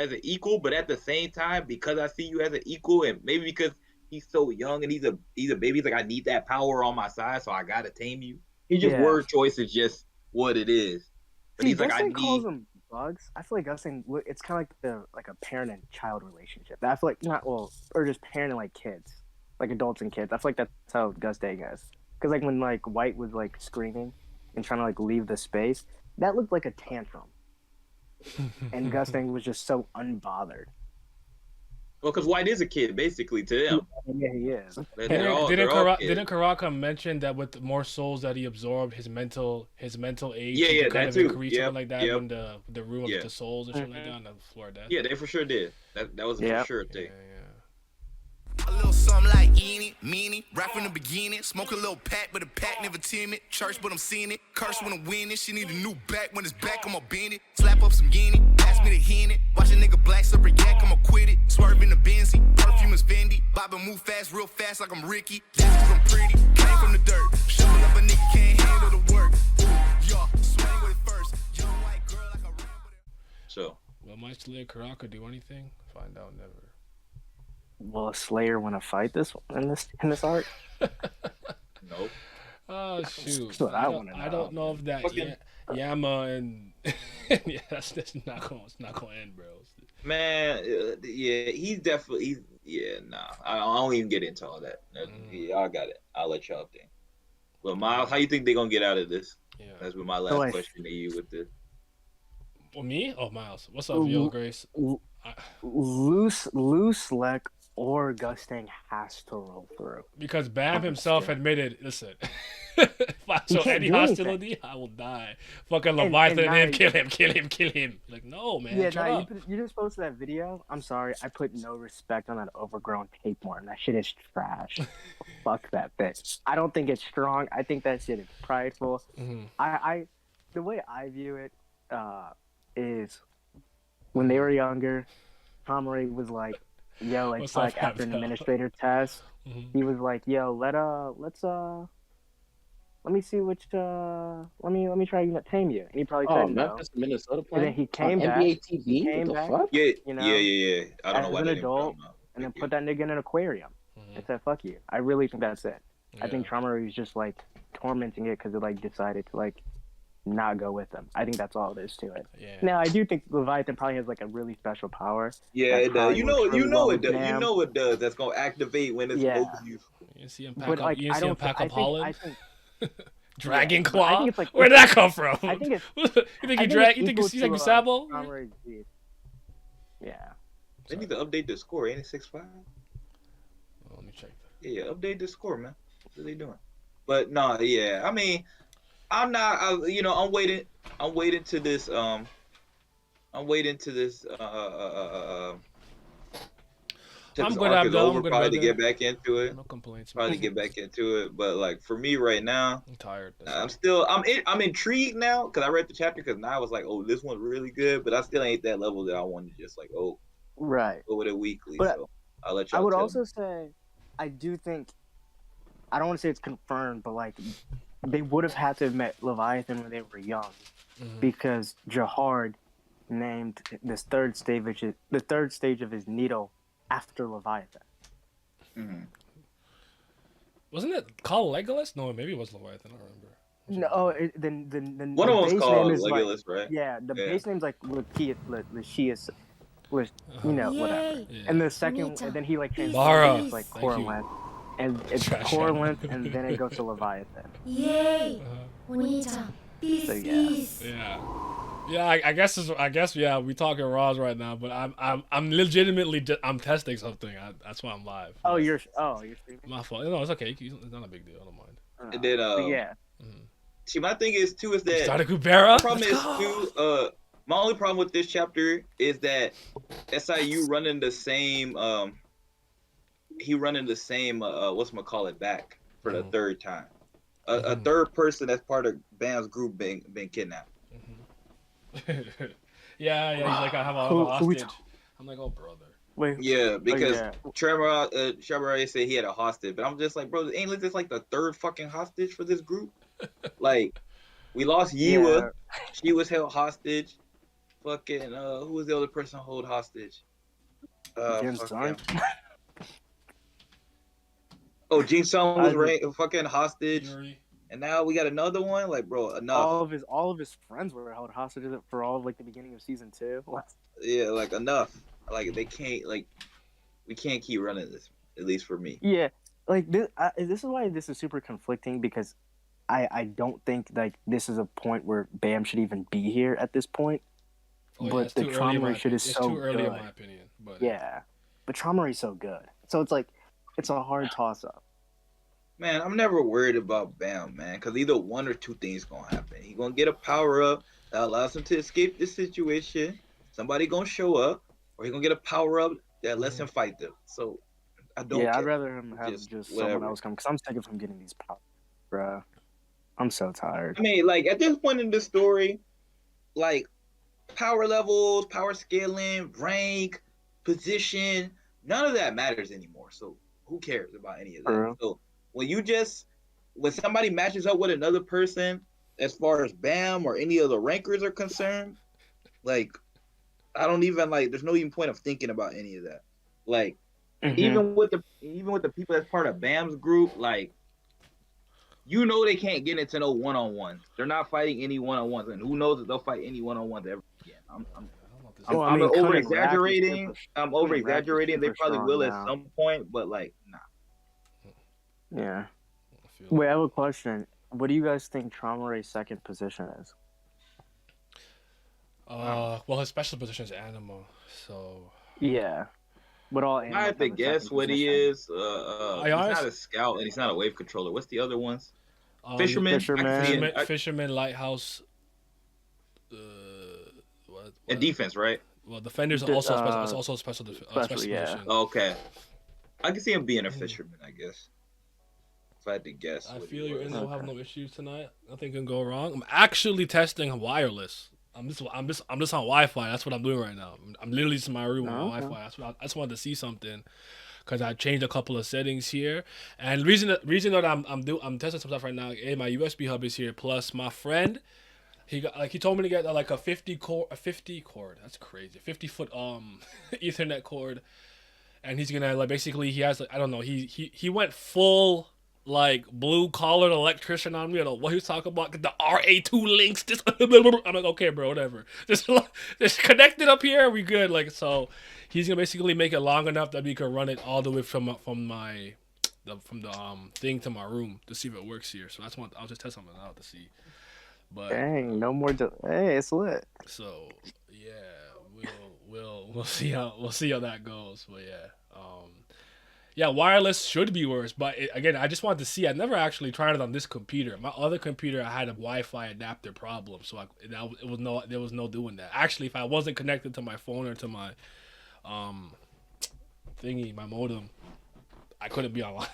as an equal, but at the same time, because I see you as an equal, and maybe because he's so young and he's a baby, he's like, I need that power on my side, so I gotta tame you. His just word choice is just what it is. But See, he's like, Gustang calls them bugs. I feel like Gustang, it's kind of like a parent and child relationship. I feel like or just parent and like kids, like adults and kids. I feel like that's how Gustang is. Because like when like White was like screaming and trying to like leave the space, that looked like a tantrum. And Gustang was just so unbothered. Well, because White is a kid, basically, to them. Yeah, he is. Didn't Karaka mention that with more souls that he absorbed, his mental age could kind of increase, something like that, when the room of the souls and shit like that on the floor of death? Yeah, they for sure did. That was a for sure thing. A little something like eeny, meeny, right from the beginning. Smoke a little pack, but the pack never timid. Church, but I'm seeing it. Curse when I'm winning. She need a new back. When it's back, I'ma bend it. Slap up some guinea. Pass me the hen it. Watch a nigga black super yak, I'ma quit it. Swerve in the Benzie. Perfume is Fendi. Bob and move fast, real fast like I'm Ricky. That's cause I'm pretty. Came from the dirt. Shovel up a nigga can't handle the work. Y'all swing with it first. Young white girl like a ramble. So, will my Slayer Karaka do anything? Find out never. Will a Slayer want to fight in this arc? Nope. Oh shoot! That's what I want to know. I don't know if that Yama and that's not gonna end, bro. Man, yeah, he's definitely nah. I don't even get into all that. Yeah, I got it. I'll let y'all think. But Miles, how you think they're gonna get out of this? Yeah, that's my last question to you with this. Well, me? Oh, Miles, what's up, Yo Grace? Loose leg or Gustang has to roll through. Because Baam himself admitted, listen, if I show any hostility, I will die. Fucking Leviathan and kill him. Like, no, man. Yeah, you just posted that video. I'm sorry, I put no respect on that overgrown tapeworm. That shit is trash. Fuck that bitch. I don't think it's strong. I think that shit is prideful. Mm-hmm. The way I view it is when they were younger, Traumerei was like, yo, it's like after an administrator test, he was like, yo, let me see which let me try to tame you. And he probably said no. Minnesota and then he came back. NBA TV? He came back. Fuck? Yeah, you know, yeah. I don't know why as they an adult, and then put that nigga in an aquarium and said, fuck you. I really think that's it. Yeah. I think Traumerei was just like tormenting it because it like decided to like not go with them. I think that's all there is to it. Yeah. Now I do think Leviathan probably has like a really special power. Yeah, it does. You know it does. You know it does. That's gonna activate when it's most useful. You see him pack up Holland. Dragon yeah, Claw. Like, where'd that come from? I think it's. You think he's like Sabo? Yeah. They need to update the score. Ain't it 6-5? Well, let me check that. Yeah, update the score, man. What are they doing? But no, yeah. I mean, I'm not. I'm waiting. I'm waiting to this. I'm waiting to this. I'm good. I'm done. Probably to get back into it. No complaints. Probably to get back into it. But like for me right now, I'm tired. I'm intrigued now because I read the chapter because now I was like, oh, this one's really good. But I still ain't that level that I want to just like, go with it weekly. But so I'll let y'all. I would also say, I do think, I don't want to say it's confirmed, but like they would have had to have met Leviathan when they were young, because Jahard named this third stage of his needle after Leviathan. Wasn't it called Legolas? No, maybe it was Leviathan. I don't remember. No, then one of them's called Legolas, right? Yeah, the base name's like Lucius, whatever. Yeah. And the second, and then he like translates like Coraline, and it's Coraline, and then it goes to Leviathan. Yay! Peace. Yeah, I guess we talking Raws right now, but I'm legitimately I'm testing something. That's why I'm live. Oh, you're streaming. My fault. No, it's okay. It's not a big deal. I don't mind. And then see, my thing is too is that Kubera? The problem is too. My only problem with this chapter is that SIU running the same. He running the same. Whatchamacallit back for the third time. A third person that's part of Baam's group been kidnapped. yeah, he's like, I have a hostage. I'm like, oh, brother. Wait. Yeah, because Traumerei said he had a hostage, but I'm just like, bro, ain't this like the third fucking hostage for this group? Like, we lost Yiwa. She was held hostage. fucking who was the other person hold hostage? Gustang. Oh, Jin Sung was fucking hostage. Yuri. And now we got another one. Like, bro, enough. All of his friends were held hostage for all of like the beginning of season 2. Yeah, like enough. Like they can't we can't keep running this. At least for me. Yeah, like this is why this is super conflicting because I don't think like this is a point where Baam should even be here at this point. But the Traumerei shit is so good. It's too early in my opinion. But yeah, but Traumerei is so good. So it's like it's a hard toss up. Man, I'm never worried about Baam, man, because either one or two things gonna happen. He's gonna get a power up that allows him to escape this situation. Somebody gonna show up, or he's gonna get a power up that lets him fight them. So I don't. Yeah, I'd rather him have just someone else come because I'm sick of him getting these powers, bruh. I'm so tired. I mean, like at this point in the story, like power levels, power scaling, rank, position, none of that matters anymore. So who cares about any of that? So when somebody matches up with another person, as far as Baam or any of the rankers are concerned, like I don't even there's no even point of thinking about any of that. Like even with the people that's part of Baam's group, like they can't get into no one-on-ones. They're not fighting any one-on-ones, and who knows if they'll fight any one-on-ones ever again. I'm over-exaggerating. I'm over-exaggerating. They probably will at some point, but like, nah. Yeah. Wait, I have a question. What do you guys think Traumerei's second position is? Well, his special position is Anima, so. Yeah. But all I have to guess what he is. He's not a scout and he's not a wave controller. What's the other ones? Fisherman, Lighthouse. What? And defense, right? Well, defenders also special position. Okay. I can see him being a fisherman, I guess. If I had to guess. I feel you're in. We'll have no issues tonight. Nothing can go wrong. I'm actually testing wireless. I'm just on Wi-Fi. That's what I'm doing right now. I'm literally just in my room on Wi-Fi. That's what I just wanted to see something, because I changed a couple of settings here. And reason that I'm testing some stuff right now. My USB hub is here. Plus my friend, he told me to get like a 50 cord. That's crazy. 50-foot Ethernet cord, and he's gonna basically he has I don't know. He went full blue collar electrician on me. I don't know what he was talking about. The RA2 links. I'm like, okay, bro, whatever. Just connect it up here. We good. So he's gonna basically make it long enough that we can run it all the way from the thing to my room to see if it works here. So I'll just test something out to see. But dang, no more. Hey, it's lit. So yeah, we'll see how that goes. But yeah. Yeah, wireless should be worse, but again, I just wanted to see. I never actually tried it on this computer. My other computer, I had a Wi-Fi adapter problem, so there was no doing that. Actually, if I wasn't connected to my phone or to my my modem, I couldn't be online.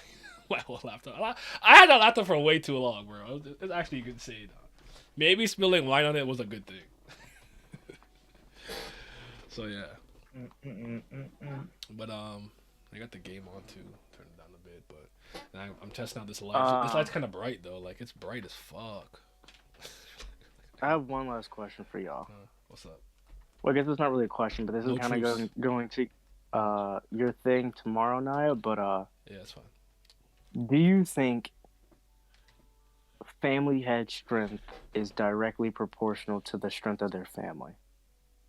My whole laptop. I had that laptop for way too long, bro. It's actually insane. Maybe spilling wine on it was a good thing. So yeah. But I got the game on too. Turn it down a bit, but I'm testing out this light. This light's kind of bright though. It's bright as fuck. I have one last question for y'all. What's up? Well, I guess it's not really a question, but this is kind of going to your thing tomorrow, Naya. But yeah, it's fine. Do you think family head strength is directly proportional to the strength of their family?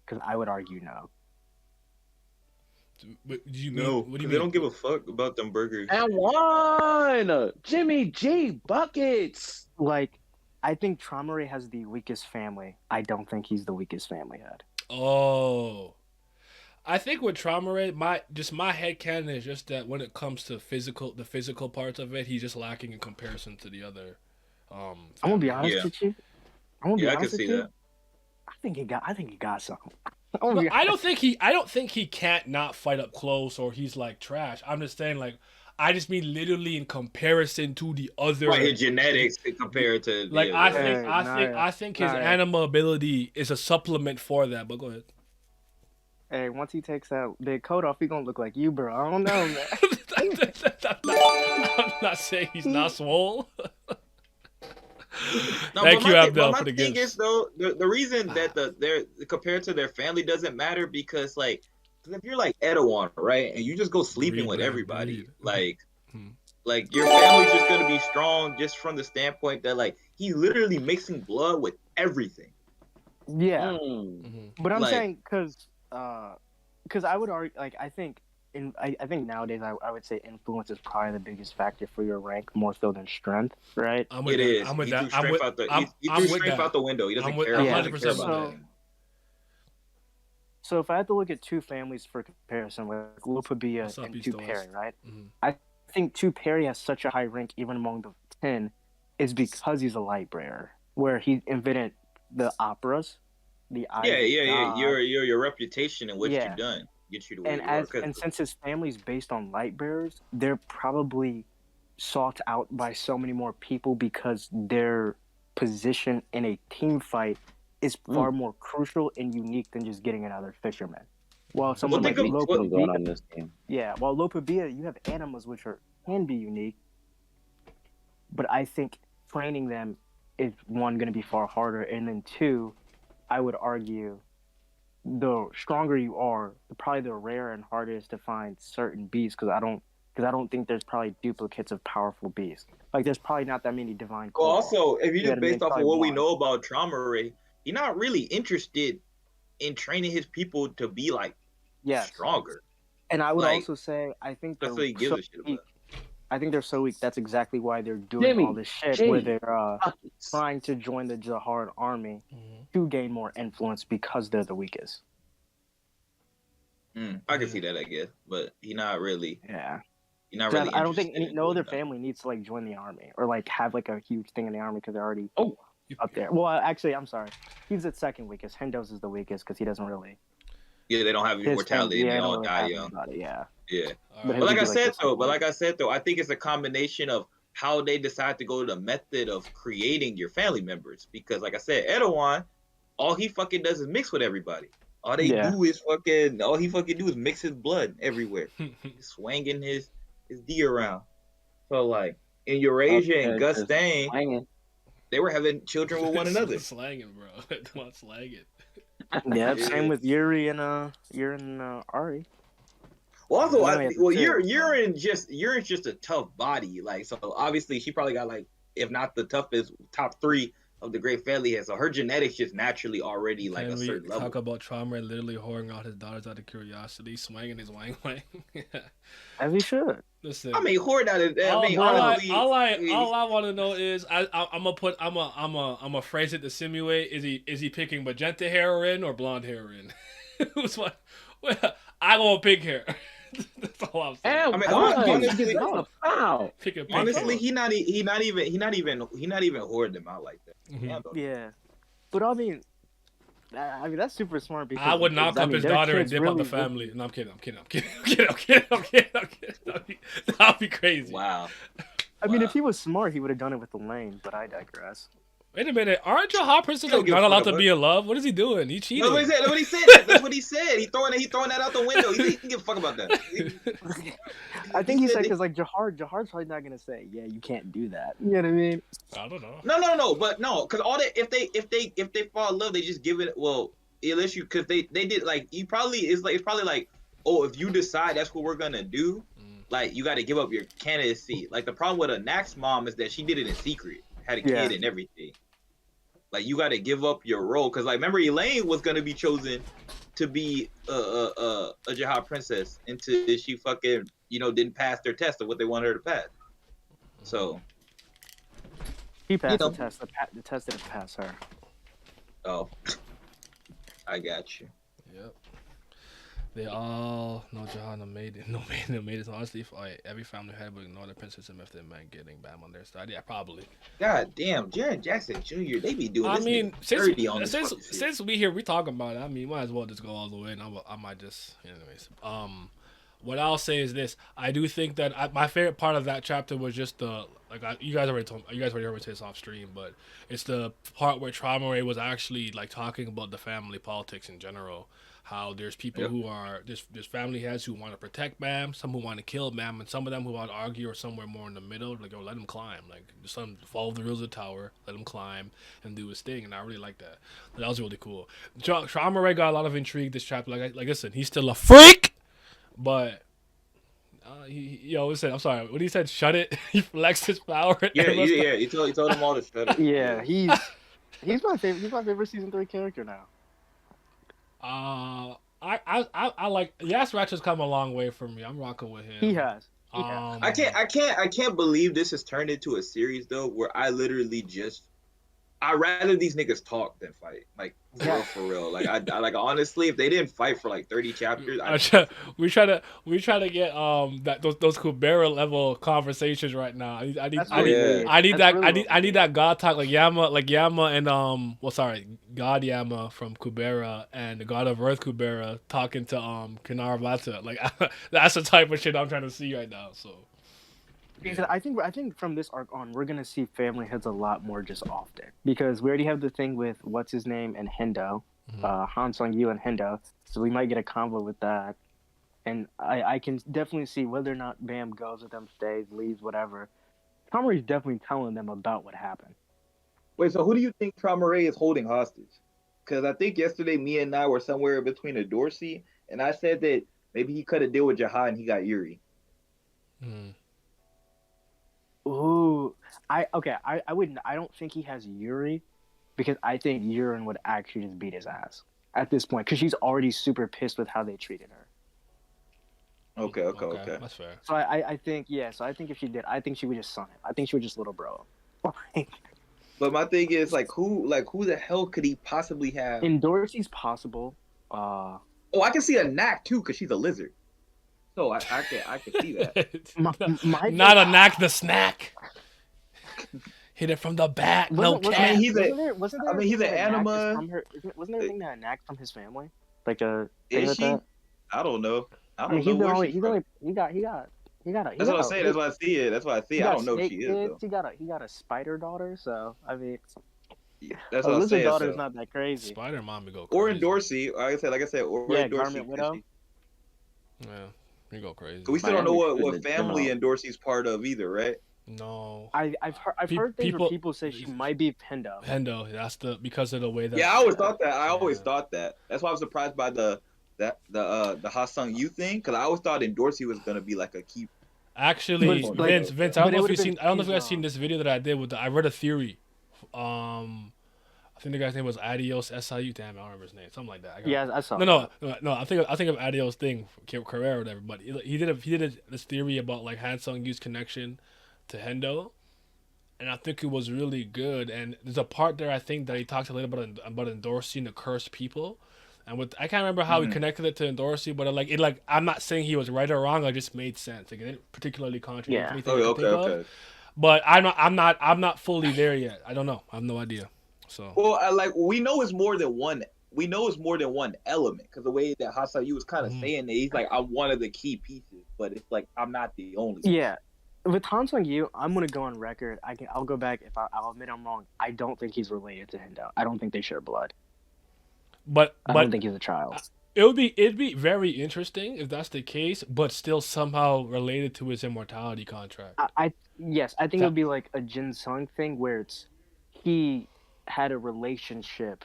Because I would argue no. What do you mean? No, what do you mean? They don't give a fuck about them burgers. And one, Jimmy G buckets. I think Traumerei has the weakest family. I don't think he's the weakest family head. Oh, I think with Traumerei, my headcanon is just that when it comes to the physical parts of it, he's just lacking in comparison to the other. I'm gonna be honest with you. I can see that. I think he got something. I don't think he can't not fight up close or he's trash. I'm just saying I just mean literally in comparison to the other. Right, his genetics compared to. I think his anima ability is a supplement for that. But go ahead. Hey, once he takes that big coat off, he gonna look like you, bro. I don't know, man. I'm not saying he's not swole. No, Thank you, but Abdel, my for the thing gifts. is though the reason that they're compared to their family doesn't matter because like 'cause if you're like Edouard, right, and you just go sleeping Breed, with man, everybody, breed. like your family's just gonna be strong just from the standpoint that like he's literally mixing blood with everything. Yeah, Mm. but I'm Like saying because I would argue like I think nowadays I would say influence is probably the biggest factor for your rank more so than strength, right? I'm with it that. is. I'm with He that. threw strength out the he I'm threw with strength that. out the window. He doesn't I'm with care. He 100% doesn't care with about that. that anymore. So if I had to look at two families for comparison, like Lopabia What's up, and East Two to Perry, West? right? Mhm. I think Two Perry has such a high rank even among the 10 is because he's a light bearer, where he invented the operas, the eyes of Yeah. God. Your reputation and what Yeah. you've done gets you to where you are. And since his family's based on light bearers, they're probably sought out by so many more people because their position in a team fight is far more crucial and unique than just getting another fisherman. While someone like think of what going Lopabia, on this game. yeah, while Lopabia, you have animals which can be unique, but I think training them is one going to be far harder, and then two, I would argue the stronger you are, probably the rarer and harder it is to find certain beasts because I don't think there's probably duplicates of powerful beasts. Like there's probably not that many divine. Well, Kobolds. also, if you Yeah, just based there's off of probably what we one. know about Traumerei, he's not really interested in training his people to be like Yes. stronger. And I would Like, also say I think that's they're what he gives so a shit weak. about. I think they're so weak. That's exactly why they're doing Jimmy, all this shit Jay, where they're Buckets. trying to join the Jihad army to gain more influence because they're the weakest. I can see that, I guess, but he not really. Yeah. You're not really. I don't think interested in no doing other that. family needs to like join the army or like have like a huge thing in the army because they're already up there. Well, actually, I'm sorry. He's the second weakest. Hendos is the weakest because he doesn't really. Yeah, they don't have his immortality and family, they don't all really die have young. anybody, yeah. Yeah. But his But like would I be, said the though, I think it's a combination of how they decide to go to the method of creating your family members. Because like I said, Erdogan, all he fucking does is mix with everybody. All he fucking do is mix his blood everywhere. He's swinging his D around. So like in Eurasia and Gustang, they were having children with one another. Slanging, bro. Come on, slanging. Yeah, same with Yuri and Ari. Well, also, No, Urine's just a tough body. Like, so obviously she probably got like, if not the toughest, top 3 of the great family has. So her genetics just naturally already like a certain level. Talk about Traumerei literally whoring out his daughters out of curiosity, swinging his wang wang. As he should. Listen, I mean, whored out of. all I want to know is I'm gonna phrase it to simulate. Is he picking magenta heroin or blonde heroin? Who's what? Well, I want pink hair. That's all I'm saying. I mean, honestly, he not even whoring them out like that. Yeah, but I mean that's super smart because I would knock up his daughter and dip out the family. No, I'm kidding. That'd be crazy. Wow. I mean, if he was smart, he would have done it with the lane. But I digress. Wait a minute, aren't your hot princess not allowed to be in love? What is he doing? He cheating. That's what he said. That's what he said. He throwing that out the window. He didn't give a fuck about that. I think he said because like Jihad's probably not gonna say, yeah, you can't do that. You know what I mean? I don't know. No, but no, because all that if they fall in love, they just give it. Well, unless you because they did like it's probably like, oh, if you decide that's what we're gonna do, like you got to give up your candidacy. Like the problem with Anak's mom is that she did it in secret, had a kid and everything. Like you got to give up your role because like remember Elaine was gonna be chosen to be a Jihad princess until she fucking didn't pass their test of what they wanted her to pass. So he passed the test. The test didn't pass her. Oh, I got you. Yep. They all know Jihad made it. Honestly, every family had would ignore the princess and if they meant getting Baam on their side. Yeah, probably. God damn, Jared Jackson Jr. They be doing. I this mean, since we here, we talking about it. I mean, might as well just go all the way. And I might just, anyways. What I'll say is this: I do think that my favorite part of that chapter was just you guys already heard me say this off stream, but it's the part where Traumerei was actually like talking about the family politics in general. how there's people who are there's family heads who want to protect Bam, some who want to kill Bam, and some of them who want to argue or somewhere more in the middle. Like, let him climb. Like, just let him follow the rules of the tower, let him climb and do his thing. And I really like that. That was really cool. Traumerei got a lot of intrigue this chapter. Like I said, he's still a freak, but. Listen, I'm sorry. When he said "shut it," he flexed his power. He told them all to shut it. Yeah, he's my favorite. He's my favorite season 3 character now. I like Yas Ratchet's come a long way for me. I'm rocking with him. He has. I can't believe this has turned into a series though, where I literally I'd rather these niggas talk than fight. Like, for real. Like, I like, honestly, if they didn't fight for like 30 chapters, we try to get those Kubera level conversations right now. I need that God talk, like Yama and God Yama from Kubera and the God of Earth Kubera talking to Kinarabata. Like, that's the type of shit I'm trying to see right now. So. Yeah. I think from this arc on, we're gonna see family heads a lot more just often, because we already have the thing with what's his name and Hendo, Han Sung-yu and Hendo, so we might get a combo with that. And I can definitely see whether or not Bam goes with them, stays, leaves, whatever. Traumerei's definitely telling them about what happened. Wait, so who do you think Traumerei is holding hostage? Because I think yesterday me and I were somewhere between a Dorsey, and I said that maybe he cut a deal with Jaha and he got Yuri. Ooh, I wouldn't. I don't think he has Yuri, because I think Yurin would actually just beat his ass at this point, because she's already super pissed with how they treated her. Okay. That's fair. So I think So I think if she did, I think she would just son him. I think she would just little bro him. But my thing is, who the hell could he possibly have? In Dorsey's possible. I can see a Knack too, because she's a lizard. So I can see that. Not a Knack the snack. Hit it from the back. Wasn't there he's an anima. anima. Wasn't there a thing that a Knack from his family? Like a thing is like she? that? I don't know. He got a. That's what I'm saying. That's why I see it. That's why I see it. I don't know if she is though. He got a spider daughter. So I mean, that's what I'm lizard saying. daughter's not that crazy. Spider mommy go crazy. Or in Dorsey, like I said, or in Dorsey. Garment Widow. Yeah, you go crazy. We still don't know what family in Dorsey's part of either, right? No. I've heard people say she might be Hendo. Hendo, that's because of the way that. Yeah, I always thought that. I always thought that. That's why I was surprised by the Ha Sung-yu thing, because I always thought in Dorsey was gonna be like a key. Actually, Vince, I don't know if you guys seen this video that I did I read a theory. I think the guy's name was Adios SIU. Damn, I don't remember his name. Something like that. I saw. No. I think of Adios thing, Carrera or whatever. But he did this theory about like Han Sung-yu's connection to Hendo, and I think it was really good. And there's a part there I think that he talks a little bit about endorsing the cursed people, and I can't remember how he connected it to endorsing, but I'm not saying he was right or wrong. It just made sense. Like, it didn't particularly contradict anything I could think of. But I'm not fully there yet. I don't know. I have no idea. So we know it's more than one. We know it's more than one element, because the way that Ha Sung-yu was kind of saying that he's like, I'm one of the key pieces, but it's like I'm not the only. Yeah, with Han Sung-yu, I'm gonna go on record. I'll go back if I'll admit I'm wrong. I don't think he's related to Hendo. I don't think they share blood. But I don't think he's a child. It'd be very interesting if that's the case, but still somehow related to his immortality contract. I think it would be like a Jin Sung thing where he had a relationship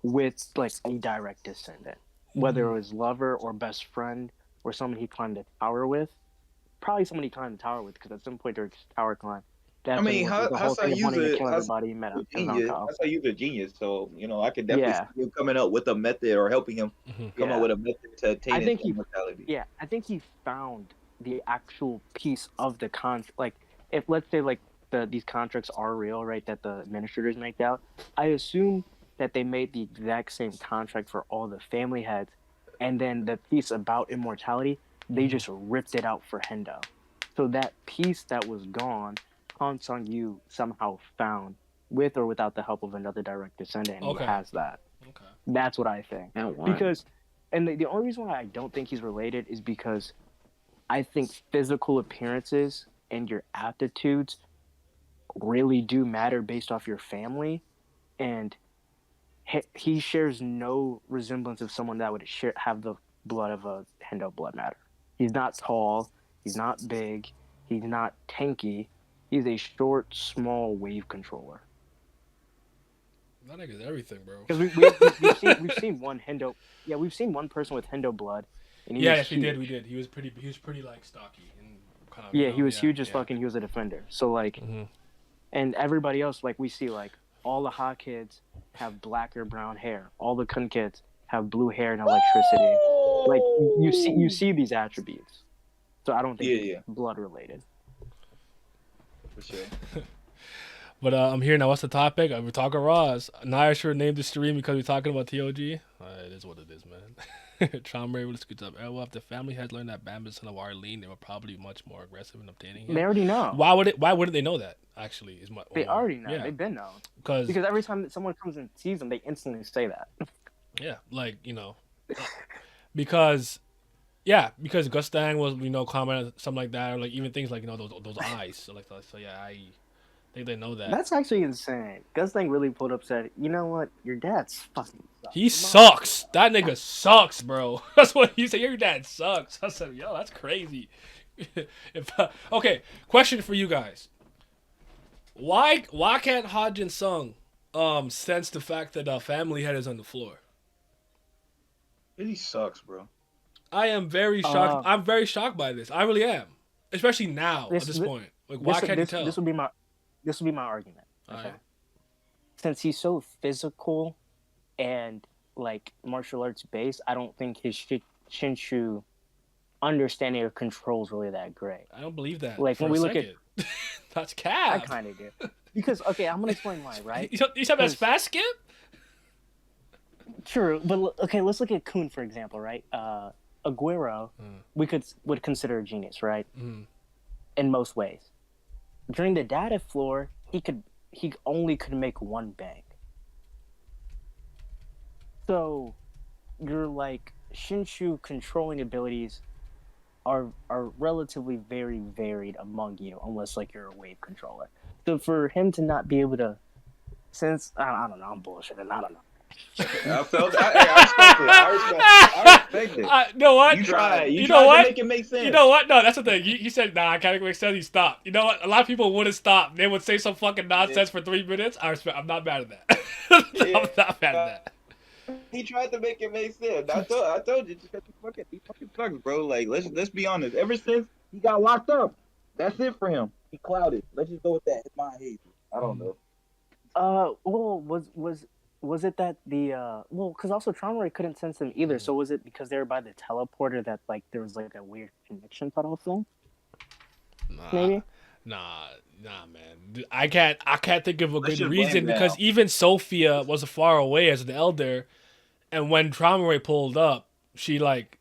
with like a direct descendant, whether it was lover or best friend or someone he climbed a tower with. Probably someone he climbed a tower with, because at some point during his tower climb, I mean, Ha Sung-yu's a genius, so I could definitely see him coming up with a method, or helping him come up with a method to attain his immortality. Yeah, I think he found the actual piece of the like, if let's say like these contracts are real, right, that the administrators make out, I assume that they made the exact same contract for all the family heads, and then the piece about immortality, they just ripped it out for Hendo. So that piece that was gone, Han Sung-yu somehow found, with or without the help of another direct descendant, and he has that. Okay. That's what I think. Because, and the only reason why I don't think he's related is because I think physical appearances and your aptitudes really do matter based off your family, and he shares no resemblance of someone that would have the blood of a Hendo blood matter. He's not tall. He's not big. He's not tanky. He's a short, small wave controller. That nigga's everything, bro. Because we've seen one Hendo. Yeah, we've seen one person with Hendo blood. And yes, we did. He was pretty like stocky and kind of. Yeah, he was huge as fucking. He was a defender. So like, and everybody else, like we see, like all the hot kids have black or brown hair. All the kun kids have blue hair and electricity. Like you see these attributes. So I don't think it's blood related. For sure. But I'm here now. What's the topic? We're talking Raws. Naya sure named the stream because we're talking about TOG. It is what it is, man. Traumerei will scoot up. Well, if the family has learned that Baam is son of Arlene, they were probably much more aggressive in obtaining him. They already know. Why wouldn't they know that? Actually, they already know. Yeah. They've been known. Because every time someone comes and sees them, they instantly say that. Yeah, like because Gustang was commenting something like that, or like even things like those eyes. So yeah, I think they know that. That's actually insane. Gustang really pulled up, said, "You know what? Your dad's fucking sucks. He sucks. That nigga sucks, bro." That's what he said. Your dad sucks. I said, "Yo, that's crazy." Okay, question for you guys. Why can't Hajin Sung sense the fact that family head is on the floor? He sucks, bro. I am very shocked. I'm very shocked by this. I really am, especially now at this point. Like, why can't you tell? This would be my argument. Okay. Right. Since he's so physical and like martial arts based, I don't think his Shinshu understanding of control is really that great. I don't believe that. Like when we look at that's cap. I kind of do. Because I'm gonna explain why, right? You said that's fast skip? True, but okay, let's look at Kun for example, right? Aguero, would consider a genius, right? In most ways. During the data floor, he only could make one bang. So, your like Shinshu controlling abilities are relatively very varied among you, unless like you're a wave controller. So for him to not be able to, since I don't know, I'm bullshitting. I don't know. I felt. I respect it. You know what? You tried. You know tried what? to make it make sense. You know what? No, that's the thing. He said, "Nah, I can't make sense." He stopped. You know what? A lot of people wouldn't stop. They would say some fucking nonsense for 3 minutes. I respect. I'm not mad at that. I'm not mad at that. He tried to make it make sense. I told you, he fucking sucks, bro. Like, let's be honest. Ever since he got locked up, that's it for him. He clouded. Let's just go with that. It's my hate. I don't know. Well, was it that because also Traumerei couldn't sense them either. So was it because they were by the teleporter that like there was like a weird connection tunnel thing? Maybe. Nah, man. I can't think of a good reason because even Sophia was far away as an elder, and when Traumerei pulled up, she like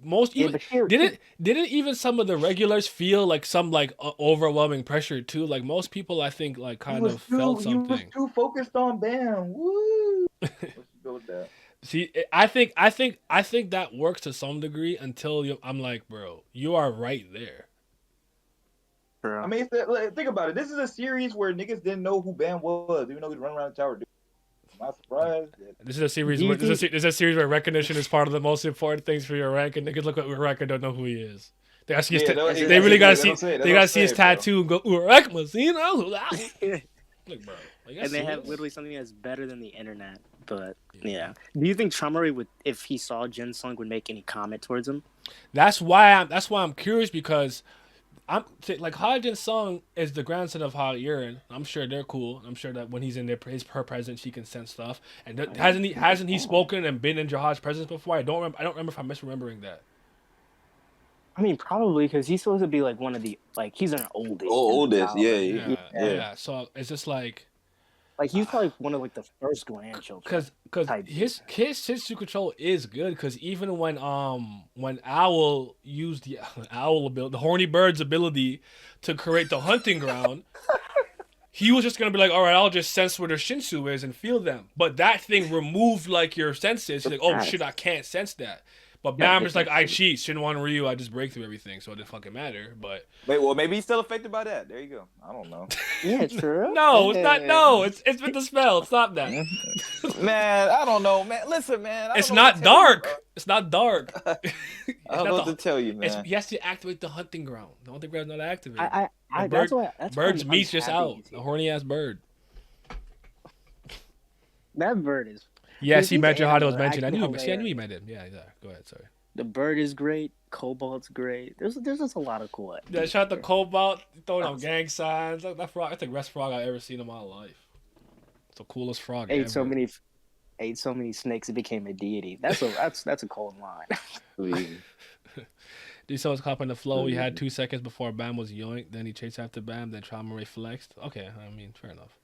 most didn't even some of the regulars feel like some like overwhelming pressure too. Like most people, I think like kind of felt something. He was too focused on Baam. Woo. Let's go with that. See, I think that works to some degree until I'm like, bro, you are right there. I mean, think about it. This is a series where niggas didn't know who Baam was, even though he'd run around the tower. I'm not surprised. This is a series where recognition is part of the most important things for your rank, and niggas look at Urek and don't know who he is. They gotta see they really gotta see. They gotta see his tattoo and go Urek Mazino. Look, bro. And they have literally something that's better than the internet. But yeah, do you think Traumerei would, if he saw Jin Sung, would make any comment towards him? That's why I'm curious because. I'm like Hajin Sung is the grandson of Ha Yurin. I'm sure they're cool. I'm sure that when he's in her presence, she can sense stuff. And hasn't he spoken and been in Jahad's presence before? I don't remember if I'm misremembering that. I mean, probably because he's supposed to be like one of the he's an oldest. Oldest, yeah. So it's just like he's probably one of like the first grandchildren. Because his Shinshu control is good. Because even when Owl used the Owl ability, the Horny Bird's ability to create the hunting ground, he was just gonna be like, all right, I'll just sense where their Shinsu is and feel them. But that thing removed like your senses. He's like, oh shit, I can't sense that. But Baam is like, I cheat. Shinwan Ryu, I just break through everything, so it didn't fucking matter. But wait, well, maybe he's still affected by that. There you go. I don't know. Yeah, true. No, it's not. No, it's with the spell. Stop that. Man, I don't know, man. Listen, man. I It's don't know what not to tell you, dark. bro. It's not dark. I don't know what to tell you, man. He has to activate the hunting ground. The hunting ground's not activated. That's why Bird's I'm meat's just happy out. he's The here. horny ass bird. That bird is. Yes, he These mentioned how it was animals are mentioned. I knew. acting See, I knew he hilarious. meant it. Yeah, yeah. Go ahead. Sorry. The bird is great. Cobalt's great. There's just a lot of cool. Yeah, shout out to Cobalt throwing out gang signs. That frog. That's the best frog I've ever seen in my life. It's the coolest frog ever. Ate so many snakes it became a deity. That's a cold line. Dude, someone's caught in the flow. He had 2 seconds before Bam was yoinked. Then he chased after Bam. Then Traumerei flexed. Okay, I mean, fair enough.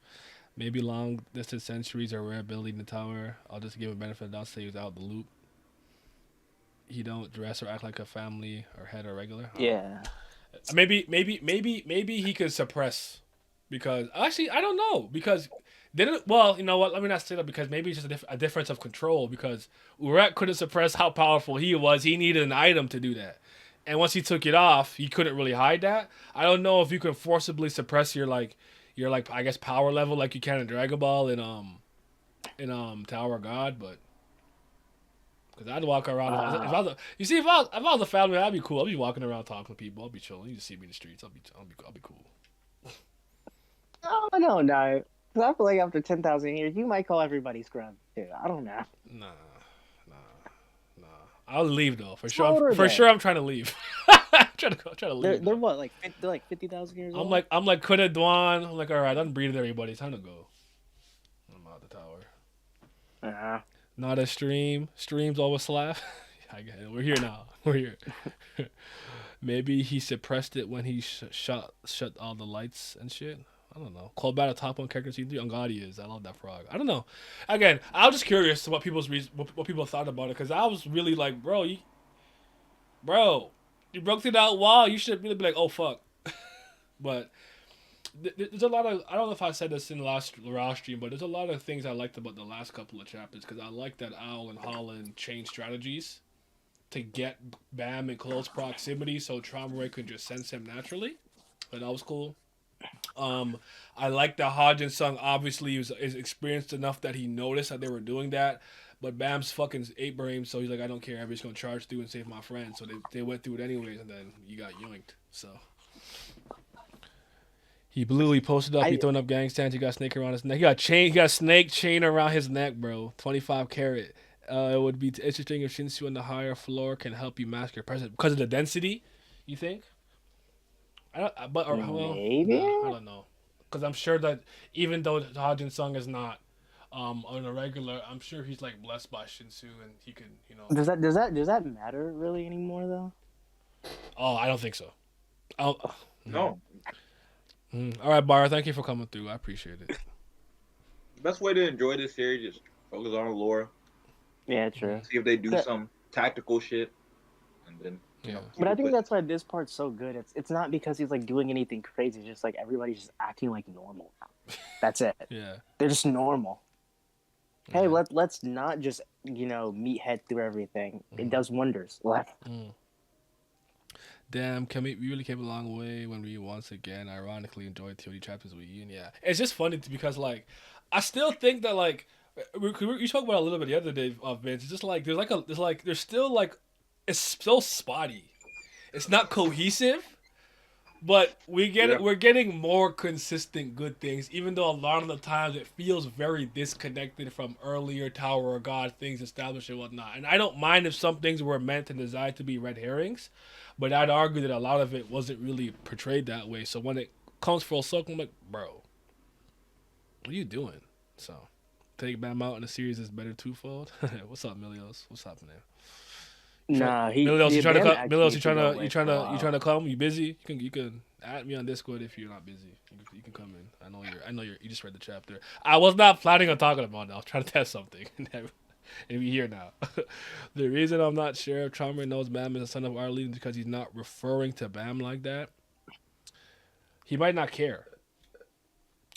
Maybe long distance centuries are a rare ability in the tower. I'll just give him benefit of the doubt, say he was out the loop. He don't dress or act like a family or head or regular. Yeah. Maybe he could suppress, because actually I don't know, because didn't, well, you know what, let me not say that, because maybe it's just a difference of control, because Urek couldn't suppress how powerful he was. He needed an item to do that, and once he took it off, he couldn't really hide that. I don't know if you can forcibly suppress your I guess power level like you can in Dragon Ball in Tower of God, but because I'd walk around. If I was a family, I'd be cool. I'd be walking around talking to people. I'd be chilling. You just see me in the streets. I'll be cool. I don't know. Because I feel like after 10,000 years, you might call everybody scrub too. I don't know. Nah. I'll leave though for How old sure. are For they? sure, I'm trying to leave. I'm trying to leave. They're what, like they're like 50,000 years old. I'm like Kuda Dwan. I'm like, all right, I'm breathing everybody. It's time to go. I'm out the tower. Yeah. Not a stream. Streams always slap. I get it. We're here now. We're here. Maybe he suppressed it when he shut all the lights and shit. I don't know. Cold Battle top 1 character season 3. Ungadi is. I love that frog. I don't know. Again, I was just curious what what people thought about it, because I was really like, bro, you broke through that wall. You should really be like, oh fuck. But there's a lot of, I don't know if I said this in the last stream, but there's a lot of things I liked about the last couple of chapters, because I like that Owl and Holland changed strategies to get Bam in close proximity so Traumerei could just sense him naturally. But that was cool. I like that Hodge and Sung obviously is experienced enough that he noticed that they were doing that, but Bam's fucking 8-brain, so he's like, I don't care, I'm just gonna charge through and save my friend. So they went through it anyways, and then you got yoinked. So he posted up, he throwing up gang stands, he got snake around his neck. He got snake chain around his neck, bro. 25 carat. It would be interesting if Shinsu on the higher floor can help you mask your presence because of the density. You think? Maybe. I don't know, because I'm sure that even though Hajin Sung is not on a regular, I'm sure he's like blessed by Shinsu, and he can, you know. Does that matter really anymore though? Oh, I don't think so. No. All right, Bar. Thank you for coming through. I appreciate it. Best way to enjoy this series is focus on lore. Yeah, true. See if they do some tactical shit, and then But I think that's why this part's so good. It's not because he's like doing anything crazy. It's just like everybody's just acting like normal now. That's it. Yeah. They're just normal. Hey, let's not just meathead through everything. It does wonders. Damn, we really came a long way when we once again ironically enjoyed TOD chapters with Ian. Yeah, it's just funny because like I still think that like you spoke about it a little bit the other day, Vince. It's just like there's still like it's so spotty. It's not cohesive, but we're getting more consistent good things, even though a lot of the times it feels very disconnected from earlier Tower of God things established and whatnot. And I don't mind if some things were meant and designed to be red herrings, but I'd argue that a lot of it wasn't really portrayed that way. So when it comes full circle, I'm like, bro, what are you doing? So take Bam out in the series is better twofold. What's up, Milios? What's happening? Nah, Milios, you trying to come? You busy? You can add me on Discord if you're not busy. You can come in. I know you just read the chapter. I was not planning on talking about it. I was trying to test something. And we're here now. The reason I'm not sure if Traumerei knows Bam is the son of Arlene is because he's not referring to Bam like that. He might not care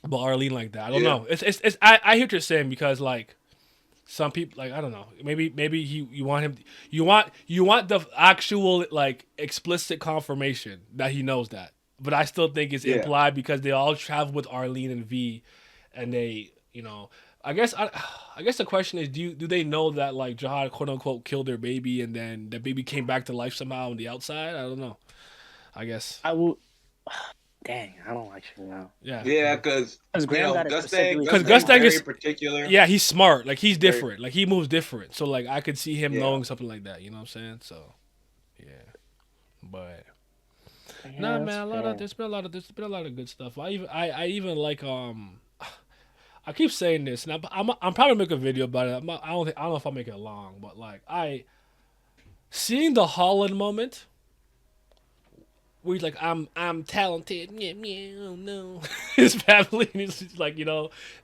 about Arlene like that. I don't know. I hear what you're saying, because like some people, like, I don't know, maybe you want the actual like explicit confirmation that he knows that, but I still think it's implied because they all travel with Arlene and V, and they I guess the question is, do they know that like Jihad quote unquote killed their baby and then the baby came back to life somehow on the outside? I don't know. I guess. I will. Dang, I don't actually know. Yeah. Yeah, because Graham got it Gustang, specifically. Because Gustang's Gustang very is particular. Yeah, he's smart. Like he's Very- different. Like he moves different. So like I could see him Yeah. knowing something like that. You know what I'm saying? So yeah, but. Yeah, Nah, that's man. fair. There's been a lot of good stuff. I even like I keep saying this, and I'm probably make a video about it. I don't know if I'll make it long, but like seeing the Holland moment, where he's like, I'm talented, meow, no, his family, and he's like,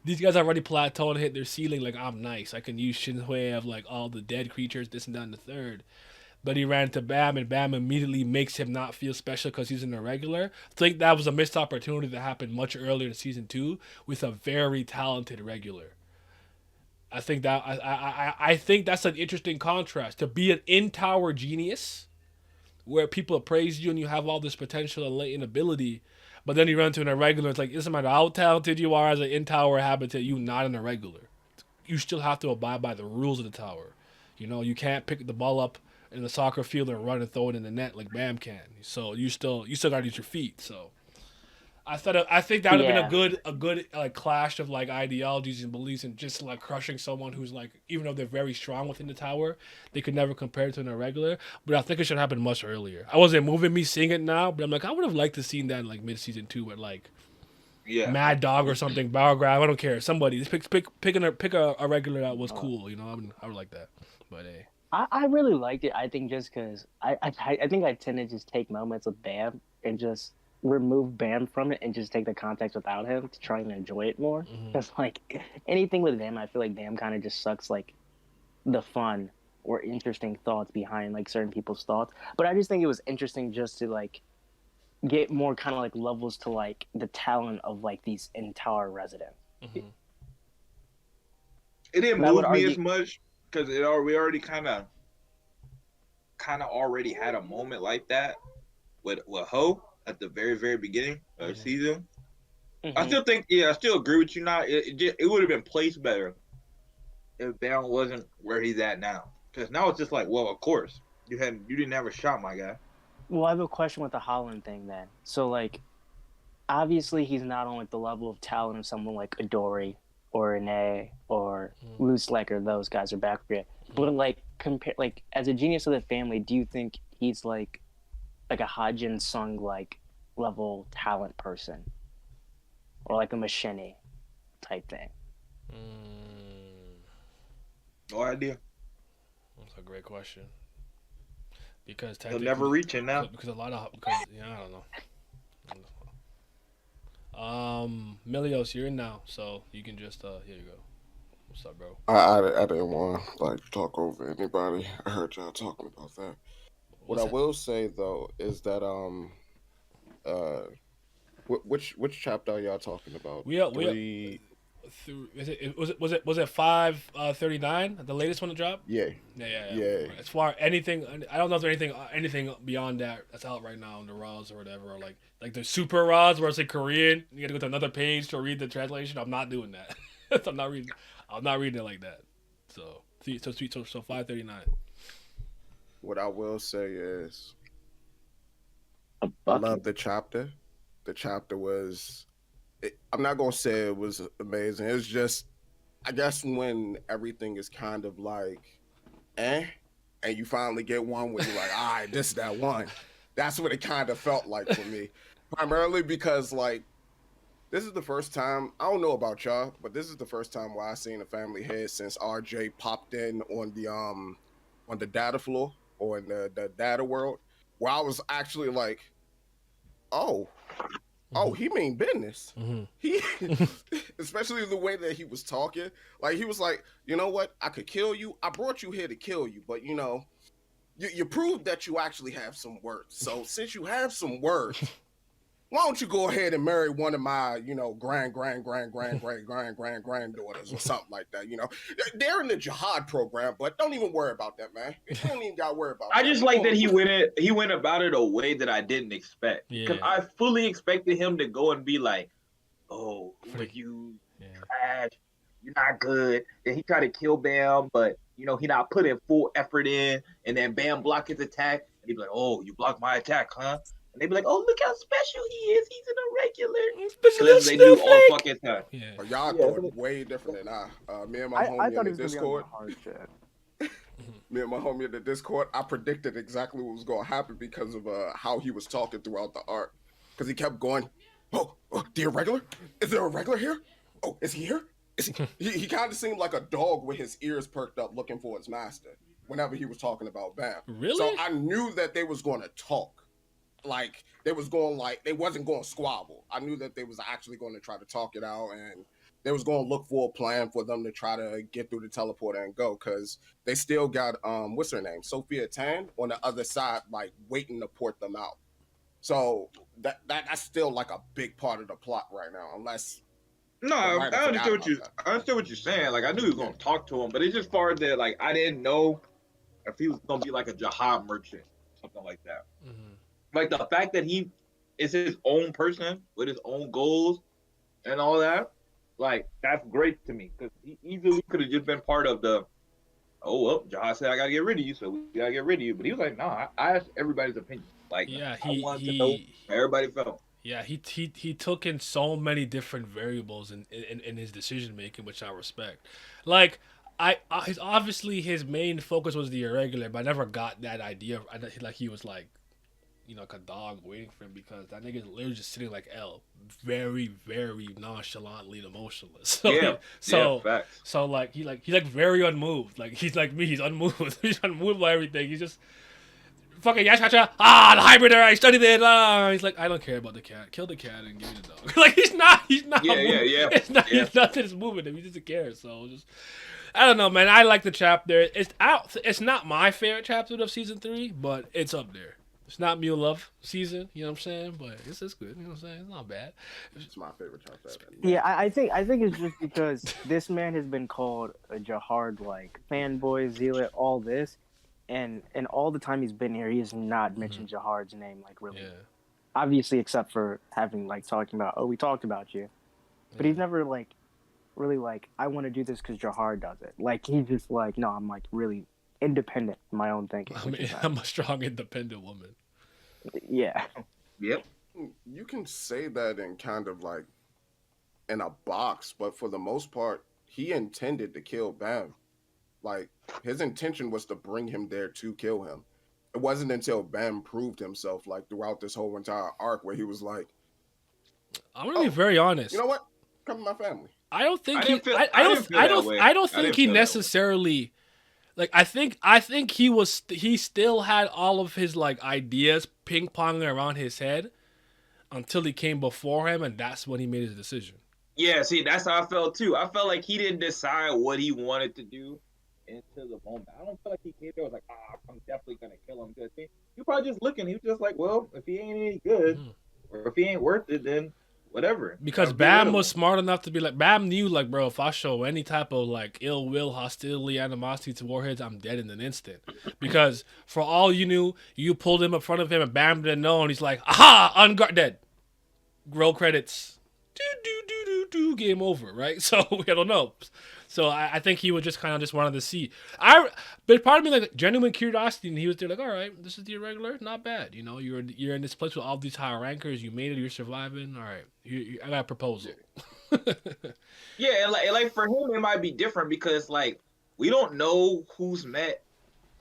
these guys already plateaued and hit their ceiling. Like I'm nice, I can use Shinhui of like all the dead creatures, this and that, and the third. But he ran to Baam, and Baam immediately makes him not feel special because he's an irregular. I think that was a missed opportunity that happened much earlier in season 2 with a very talented regular. I think that I think that's an interesting contrast to be an in-tower genius, where people praise you and you have all this potential and latent ability, but then you run to an irregular. It's like, it doesn't matter how talented you are as an in-tower habitat, you not an irregular. You still have to abide by the rules of the tower. You can't pick the ball up in the soccer field and run and throw it in the net like Baam can. So you still gotta use your feet. So I think that would have been a good like clash of like ideologies and beliefs, and just like crushing someone who's like, even though they're very strong within the tower, they could never compare it to an irregular. But I think it should happen much earlier. I wasn't moving me seeing it now, but I'm like, I would have liked to seen that in like mid season 2 with like Mad Dog or something, Power Grab. I don't care. Somebody just pick a regular that was cool. I would like that. But hey. I really liked it. I think just because I think I tend to just take moments with Bam and just remove Bam from it and just take the context without him to try and enjoy it more. Because like anything with Bam, I feel like Bam kind of just sucks like the fun or interesting thoughts behind like certain people's thoughts. But I just think it was interesting just to like get more kind of like levels to like the talent of like these in-tower residents. It didn't move me as much because we already kind of already had a moment like that with Ho at the very, very beginning of the season. I still think, I still agree with you now. It would have been placed better if Baam wasn't where he's at now. Because now it's just like, well, of course you didn't have a shot, my guy. Well, I have a question with the Holland thing then. So like, obviously he's not on like the level of talent of someone like Adori or Rene or Loose Lecker. Those guys are back for it. But like compare, like as a genius of the family, do you think he's like a Hajin Sung like level talent person, or like a Machine type thing? No idea. That's a great question. Because he'll never reach it now. Because I don't know. Milios, you're in now, so you can just here you go. What's up, bro? I didn't want to like talk over anybody. I heard y'all talking about that. What I will say though is that which chapter are y'all talking about? Was it 539 the latest one to drop? Yeah. As far anything, I don't know if there's anything beyond that's out right now in the Raws or whatever, or like the super Raws where it's in Korean. You got to go to another page to read the translation. I'm not doing that. I'm not reading it like that. So 539. What I will say is, I love the chapter. The chapter was. I'm not gonna say it was amazing. It's just, I guess when everything is kind of like, and you finally get one where you're like, all right, this is that one. That's what it kind of felt like for me. Primarily because like, this is the first time, I don't know about y'all, but this is the first time where I seen a family head since RJ popped in on the data floor or in the data world, where I was actually like, oh, he mean business. He, especially the way that he was talking. Like, he was like, you know what? I could kill you. I brought you here to kill you. But, you proved that you actually have some worth. So since you have some worth, why don't you go ahead and marry one of my, granddaughters or something like that, They're in the jihad program, but don't even worry about that, man. You don't even got to worry about that. I just like that he went about it a way that I didn't expect. Because I fully expected him to go and be like, oh, who are you, trash, you're not good. Then he tried to kill Bam, but you know he not putting full effort in. And then Bam block his attack, and he'd be like, "Oh, you blocked my attack, huh?" And they'd be like, "Oh, look how special he is. He's an irregular." Special That's what they do all the snowflake. fucking time. Yeah. But y'all Yeah, thought way different than I. Me and my I homie thought in he the was gonna be on Discord. the hard shit. Me and my homie in the Discord, I predicted exactly what was going to happen because of how he was talking throughout the arc. Because he kept going, oh, the irregular? Is there a regular here? Oh, is he here? Is he kind of seemed like a dog with his ears perked up looking for his master whenever he was talking about Bam. Really? So I knew that they was going to talk. Like, they wasn't going to squabble. I knew that they was actually going to try to talk it out, and they was going to look for a plan for them to try to get through the teleporter and go, because they still got what's her name, Sophia Tan, on the other side, like waiting to port them out. So that's still like a big part of the plot right now, unless. No, I understand what you're saying. Like I knew he was gonna talk to him, but it's just far that like I didn't know if he was gonna be like a jihad merchant, something like that. Mm-hmm. Like the fact that he is his own person with his own goals and all that. Like that's great to me because he easily could have just been part of the. Oh well, Jahad said I gotta get rid of you, so we gotta get rid of you. But he was like, "Nah, I asked everybody's opinion. Like, Yeah, I wanted to know how everybody felt." Yeah, he took in so many different variables in his decision making, which I respect. Like, his obviously his main focus was the irregular, but I never got that idea. Like he was like, you know, like a dog waiting for him because that nigga's literally just sitting like L, very, very nonchalantly and emotionless. So facts. So like he's like very unmoved. Like he's like me. He's unmoved. He's unmoved by everything. He's just fucking yes, gotcha. The hybrid. I studied it. He's like, I don't care about the cat. Kill the cat and give me the dog. Like he's not. Yeah. It's not. Yeah. He's nothing's moving him. He doesn't care. So just. I don't know, man. I like the chapter. It's out. It's not my favorite chapter of season 3, but it's up there. It's not Mule Love season, you know what I'm saying? But it's good, you know what I'm saying? It's not bad. It's my favorite chapter. Yeah, I think it's just because this man has been called a Jahard like fanboy, zealot, all this, and all the time he's been here, he has not mentioned Jahard's name like really. Yeah. Obviously, except for having like talking about, oh, we talked about you, but he's never like really like I want to do this because Jahard does it. Like he's just like no, I'm like really independent in my own thinking. I'm a strong, independent woman. Yeah. Yep. You can say that in kind of like in a box, but for the most part, he intended to kill Bam. Like his intention was to bring him there to kill him. It wasn't until Bam proved himself, like throughout this whole entire arc, where he was like, "I'm gonna be very honest. You know what? Come to my family." I don't think I don't think he necessarily. Like I think he still had all of his like ideas ping ponging around his head until he came before him, and that's when he made his decision. Yeah, see, that's how I felt too. I felt like he didn't decide what he wanted to do until the moment. I don't feel like he came there and was like, I'm definitely gonna kill him. Because he was probably just looking. He was just like, well, if he ain't any good, or if he ain't worth it, then whatever. Because Baam was smart enough to be like, Baam knew like, bro, if I show any type of like ill will, hostility, animosity to Warheads, I'm dead in an instant. Because for all you knew, you pulled him in front of him and Baam didn't know, and he's like, aha, unguard dead. Roll credits. Game over, right? So we don't know. So I think he would just kind of just wanted to see. But part of me like genuine curiosity, and he was there like, all right, this is the irregular, not bad. You know, you're in this place with all these Haigh-Rankers. You made it. You're surviving. All right, I got a proposal. Yeah, and like for him, it might be different because like we don't know who's met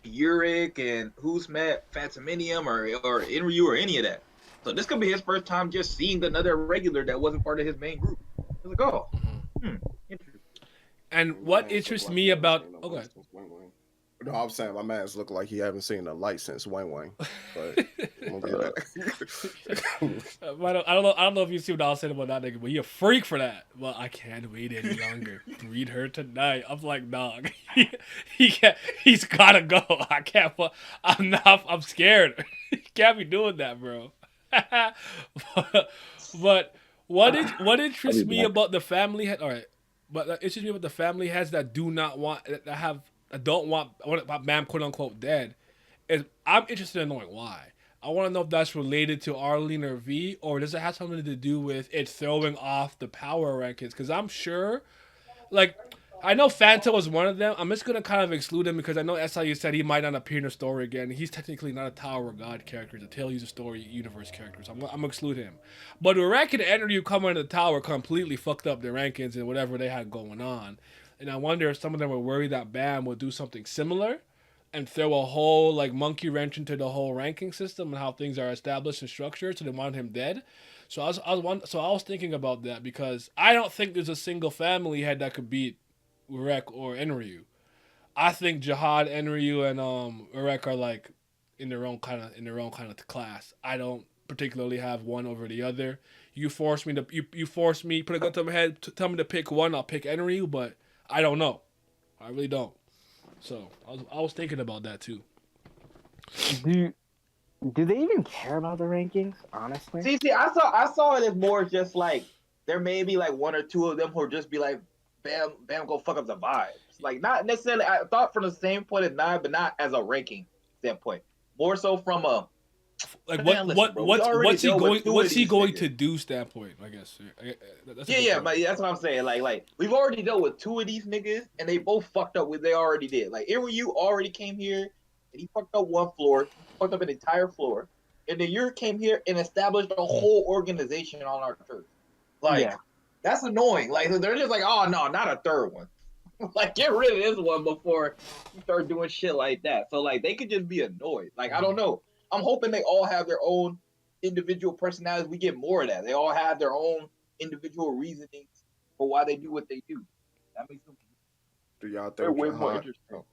Uric and who's met Phantominium or Inryu or any of that. So this could be his first time just seeing another regular that wasn't part of his main group. It's like, oh, interesting. And what interests me about No, I was saying my man's look like he haven't seen the light since Wang Wang. But I don't know if you see what I was saying about that nigga, but he a freak for that. Well, I can't wait any longer. Read her tonight. I'm like, dog. He's gotta go. I can't. I'm scared. He can't be doing that, bro. But what interests me about the family head? All right, but it interests me about the family heads that do not want don't want Baam quote unquote dead. Is I'm interested in knowing why. I want to know if that's related to Arlene or V, or does it have something to do with it throwing off the power rankings? Because I'm sure, like I know Fanta was one of them. I'm just gonna kind of exclude him because I know SIU said he might not appear in the story again. He's technically not a Tower of God character. He's a Tale User Story universe character. So I'm gonna exclude him. But Urek and Enryu coming into the tower completely fucked up their rankings and whatever they had going on. And I wonder if some of them were worried that Baam would do something similar and throw a whole like monkey wrench into the whole ranking system and how things are established and structured. So they wanted him dead. So I was thinking about that because I don't think there's a single family head that could beat Urek or Enryu. I think Jihad, Enryu, and Urek are like in their own kind of class. I don't particularly have one over the other. You force me, put a gun to my head, tell me to pick one. I'll pick Enryu, but I don't know. I really don't. So I was thinking about that too. Do they even care about the rankings? Honestly, See, I saw it as more just like there may be like one or two of them who'll just be like, Bam, go fuck up the vibes. Like not necessarily. I thought from the same point of 9, but not as a ranking standpoint. More so from a like what's he going to do standpoint, I guess. But that's what I'm saying. Like we've already dealt with 2 of these niggas, and they both fucked up what they already did. Like you already came here, and he fucked up one floor, fucked up an entire floor, and then you came here and established a whole organization on our turf. Like that's annoying. Like they're just like, oh no, not a third one. Like get rid of this one before you start doing shit like that. So like they could just be annoyed. Like I don't know. I'm hoping they all have their own individual personalities. We get more of that. They all have their own individual reasonings for why they do what they do. That makes them. Do y'all think way more interesting?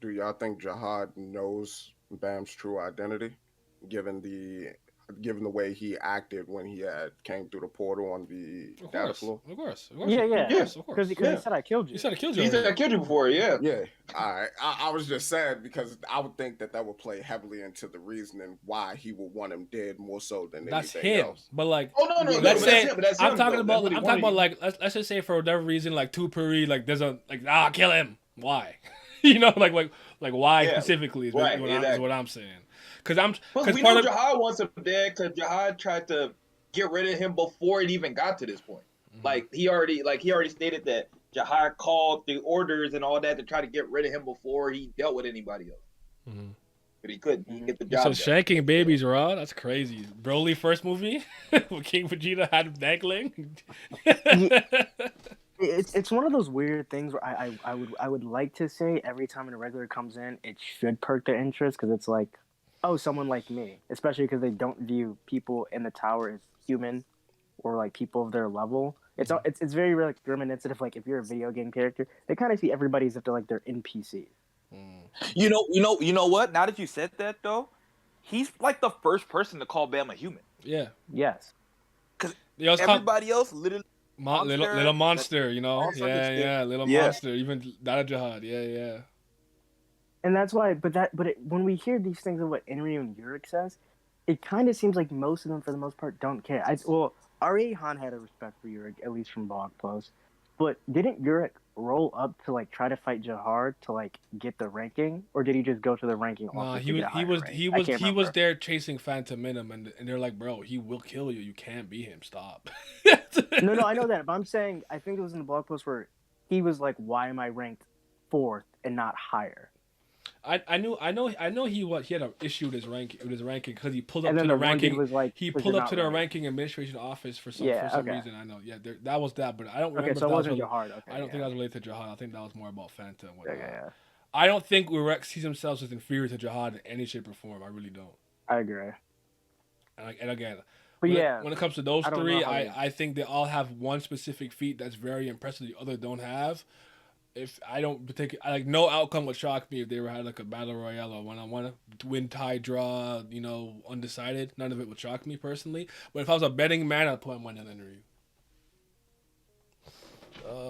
Do y'all think Jihad knows Bam's true identity, given the way he acted when he came through the portal on the data floor? Of course. Yeah. Because he said I killed you. He said I killed you. He said I killed you before. Yeah. Yeah. All right. I was just sad because I would think that would play heavily into the reasoning why he would want him dead more so than that's anything him. else. But like, no. Let's say I'm talking about like let's just say for whatever reason like Tupuri like there's a like kill him. Why? You know like why specifically is what I'm saying. Because we know Jihad wants him dead because Jihad tried to get rid of him before it even got to this point. Mm-hmm. Like he already stated that Jihad called the orders and all that to try to get rid of him before he dealt with anybody else. Mm-hmm. But he couldn't. He get the job. So shanking babies raw. That's crazy. Broly first movie when King Vegeta had him dangling. It's one of those weird things where I would like to say every time a regular comes in, it should perk their interest because it's like, oh, someone like me, especially because they don't view people in the tower as human or like people of their level. It's very like reminiscent of like if you're a video game character, they kind of see everybody as if they're like they're NPCs. You know what? Now that you said that though, he's like the first person to call Bam a human. Yeah. Yes. Because everybody else literally little monster, you know? Yeah, little monster. Even Dada Jihad, yeah. And that's why, when we hear these things of what Enryu and Urek says, it kind of seems like most of them, for the most part, don't care. R.A. Han had a respect for Urek, at least from blog posts, but didn't Urek roll up to like try to fight Jihad to like get the ranking, or did he just go to the ranking? No, he was there chasing Phantom Minim, and they're like, bro, he will kill you. You can't beat him. Stop. No, I know that, but I'm saying I think it was in the blog post where he was like, why am I ranked 4th and not higher? I know he had an issue with his ranking because he pulled up to the ranking. He pulled up to the ranking administration office for some reason. I know. Yeah, that was that, but I don't remember. Okay, so it wasn't Jihad. Okay, I don't think that was related to Jihad. I think that was more about Phantom. Yeah. I don't think Urek sees himself as inferior to Jihad in any shape or form. I really don't. I agree. And again, but when it comes to those three, I think they all have one specific feat that's very impressive the other don't have. If I don't take like no outcome would shock me if they had like a battle royale or one-on-one, win, tie, draw, undecided. None of it would shock me personally. But if I was a betting man, I'd put one in Enryu.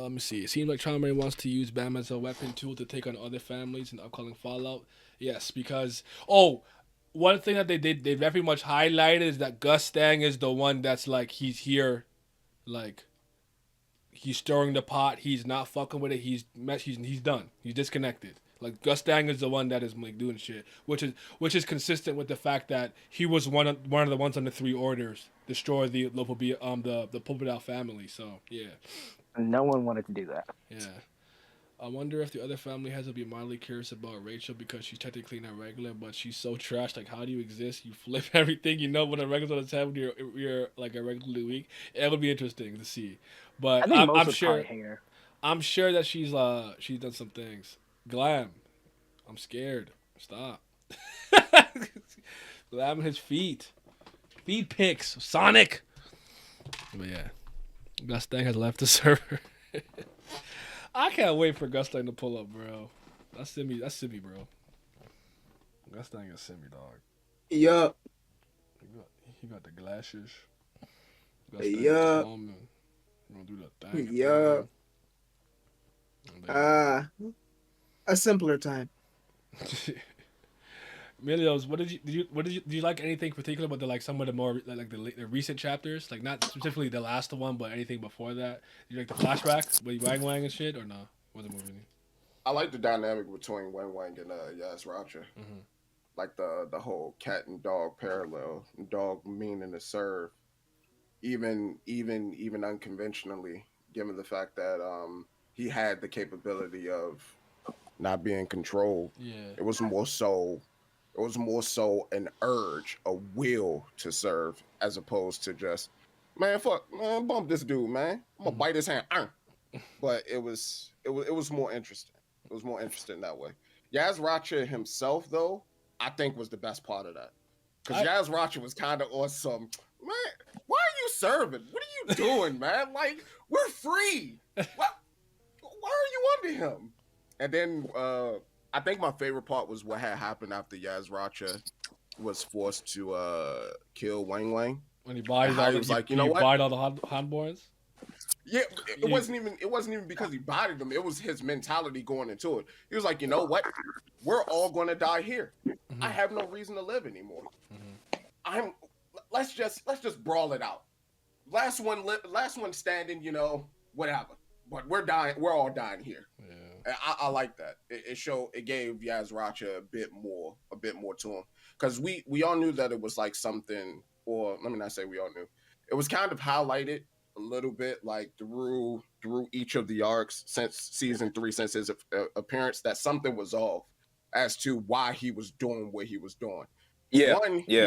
Let me see. It seems like Traumerei wants to use Baam as a weapon tool to take on other families in the upcoming Fallout. Yes, because one thing that they very much highlighted is that Gustang is the one that's like he's here, like. He's stirring the pot. He's not fucking with it. He's done. He's disconnected. Like Gustang is the one that is like doing shit, which is consistent with the fact that he was one of the ones on the 3 orders, destroy the Pulpit family. So yeah. No one wanted to do that. Yeah. I wonder if the other family has to be mildly curious about Rachel because she's technically not regular, but she's so trash. Like, how do you exist? You flip everything you know when a regular on the 10 when you're like a regularly weak. It would be interesting to see. But I think most I'm would sure probably hate her. I'm sure that she's done some things. Glam, I'm scared. Stop. Glam and his feet. Feet pics. Sonic. But yeah. Gustang has left the server. I can't wait for Gustang to pull up, bro. That's Simi, bro. Gustang is Simi, dog. Yup. He got the glasses. Yup. Gonna do the thing. Yup. A simpler time. Milios, did you like anything particular about some of the more like the recent chapters? Like not specifically the last one, but anything before that? Did you like the flashback with Wang Wang and shit, or no? Wasn't moving. I like the dynamic between Wang Wang and Yas Racha. Mm-hmm. Like the whole cat and dog parallel, dog meaning to serve, even unconventionally, given the fact that he had the capability of not being controlled. Yeah, it was more so an urge, a will to serve, as opposed to just man, bump this dude, man. I'm gonna bite his hand. But it was more interesting. It was more interesting that way. Yas Racha himself, though, I think was the best part of that. Because Yas Racha was kind of awesome. Man, why are you serving? What are you doing, man? Like, we're free. Why are you under him? And then I think my favorite part was what had happened after Yas Racha was forced to kill Wang Wang. When he bodied all the Hanborns. Yeah, it wasn't even because he bodied them. It was his mentality going into it. He was like, you know what? We're all going to die here. I have no reason to live anymore. Let's just brawl it out. Last one standing, whatever. But we're dying. We're all dying here. Yeah. I like that. It gave Yas Racha a bit more to him, because we all knew that it was like something, or let me not say we all knew. It was kind of highlighted a little bit like through each of the arcs since season 3, since his appearance, that something was off as to why he was doing what he was doing. Yeah,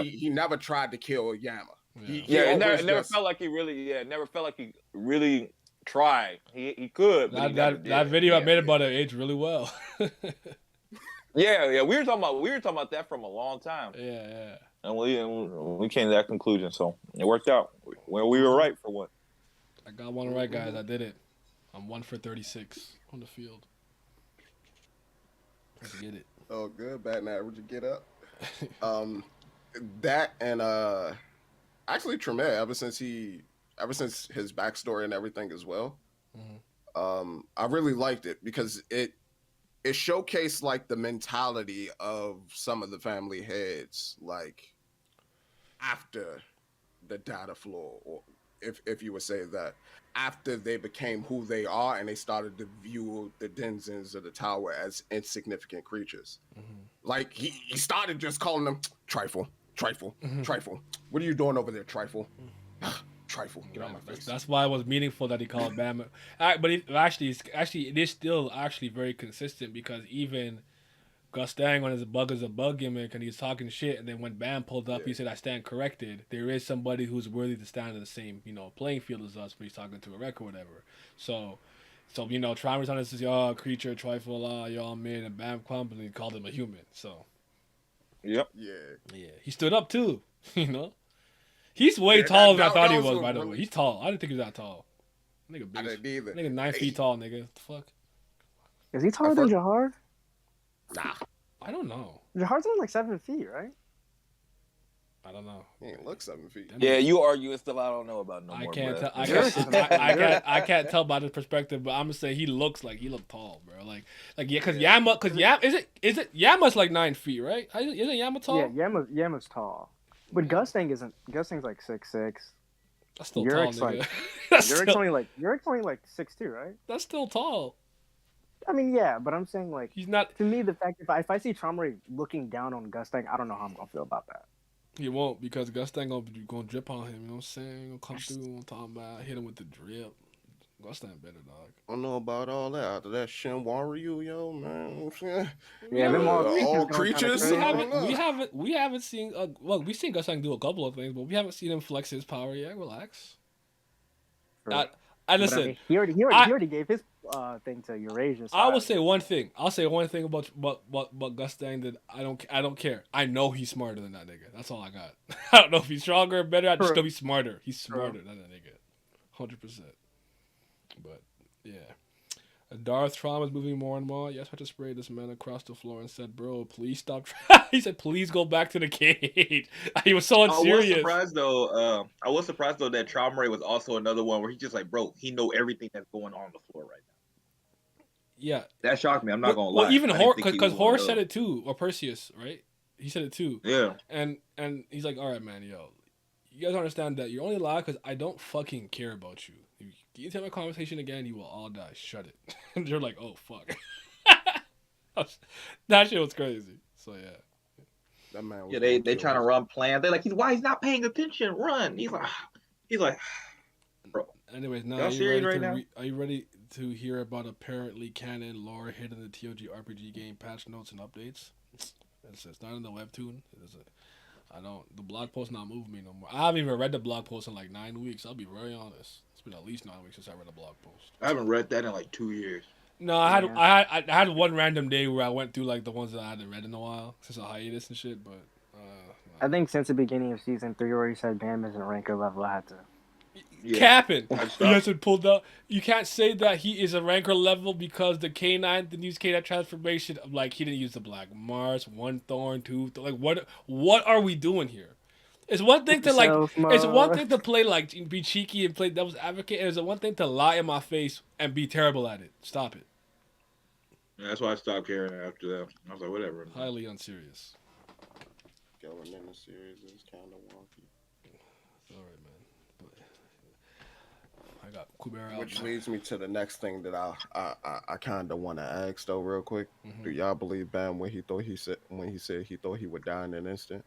he never tried to kill Yama. It never felt like he really. Yeah, it never felt like he really tried. He could. That video I made about it aged really well. Yeah. We were talking about that from a long time. Yeah. And we came to that conclusion, so it worked out. Well, we were right for what. I got one right, guys. I did it. I'm 1 for 36 on the field. I get it. Oh, good. Batting average to get up. That and actually Traumerei, ever since his backstory and everything as well. I really liked it because it showcased like the mentality of some of the family heads, like after the data floor, or if you would say that, after they became who they are and they started to view the denizens of the tower as insignificant creatures. Like he started just calling them trifle. What are you doing over there, trifle? Trifle, get out my face. That's why it was meaningful that he called Baam. But it is still very consistent, because even Gustang, when his bug is a bug gimmick and he's talking shit, and then when Baam pulled up, he said, "I stand corrected." There is somebody who's worthy to stand in the same playing field as us, but he's talking to a wreck or whatever. So Traumerei on this is creature, trifle, y'all mid, and Baam clump, and he called him a human. So. Yep. Yeah. He stood up too. He's way taller than I thought he was. By the way, he's tall. I didn't think he was that tall. Nigga big. I didn't either. Nigga 9 feet tall. Nigga, what the fuck? Is he taller than Jahar? Nah, I don't know. Jahar's only like 7 feet, right? I don't know. He ain't look 7 feet. Yeah, you arguing stuff I don't know about no more. I can't tell by the perspective, but I'm gonna say he looks tall, bro. Because Yama, is it Yama's like 9 feet, right? Isn't Yama tall? Yeah, Yama's tall, but Gustang isn't. Gustang's like 6'6". That's still Yurik's tall, nigga. Yurik's only like 6'2", right? That's still tall. I mean, yeah, but I'm saying like he's not. To me, the fact if I see Traumerei looking down on Gustang, I don't know how I'm gonna feel about that. He won't, because Gustang gonna drip on him. You know what I'm saying? Gonna come through on talking about, hit him with the drip. Gustang better, dog. I don't know about all that. After that Shinwaryu, yo, man. Yeah, them all all creatures creatures. going kinda crazy. We haven't seen. Well, we've seen Gustang do a couple of things, but we haven't seen him flex his power yet. Relax. I But listen. I mean, he already gave his thing to Eurasia. So I will say one thing. I'll say one thing about Gustang that I don't care. I know he's smarter than that nigga. That's all I got. I don't know if he's stronger or better. I just know he's smarter. He's smarter than that nigga. 100%. But yeah. Darth Traumerei is moving more and more. Yes, I just sprayed this man across the floor and said, "Bro, please stop." He said, "Please go back to the cage." He was so unserious. I was surprised though that Traumerei was also another one where he's just like, bro, he know everything that's going on the floor right now. Yeah, that shocked me. I'm not gonna lie. Well, even because Horse said it too, or Perseus, right? He said it too. Yeah. And he's like, "All right, man, yo, you guys understand that you're only alive because I don't fucking care about you. If you tell my conversation again, you will all die. Shut it." And you're like, "Oh fuck." That shit was crazy. So yeah. That man was they trying to run plans. They're like, he's not paying attention. Run. He's like, bro. Anyways, now are you ready to hear about apparently canon lore hidden in the TOG RPG game patch notes and updates? It's not in the webtoon. The blog post not moving me no more. I haven't even read the blog post in like 9 weeks. I'll be very honest. It's been at least 9 weeks since I read a blog post. I haven't read that in like 2 years. No, I had one random day where I went through like the ones that I hadn't read in a while since a hiatus and shit. But I think since the beginning of season 3, where you said Baam isn't ranker level, I had to. Yeah. Capping. You guys had pulled out. You can't say that he is a ranker level because the new K9 transformation, like he didn't use the Black Mars, 1 Thorn, 2 like what are we doing here? It's one thing to play like be cheeky and play devil's advocate, and it's one thing to lie in my face and be terrible at it. Stop it. Yeah, that's why I stopped caring after that. I was like, whatever. Highly unserious. Going in the series is kind of wonky. All right, man. I got Kubera. Which leads me to the next thing that I kind of want to ask though, real quick. Mm-hmm. Do y'all believe Baam when he said he thought he would die in an instant?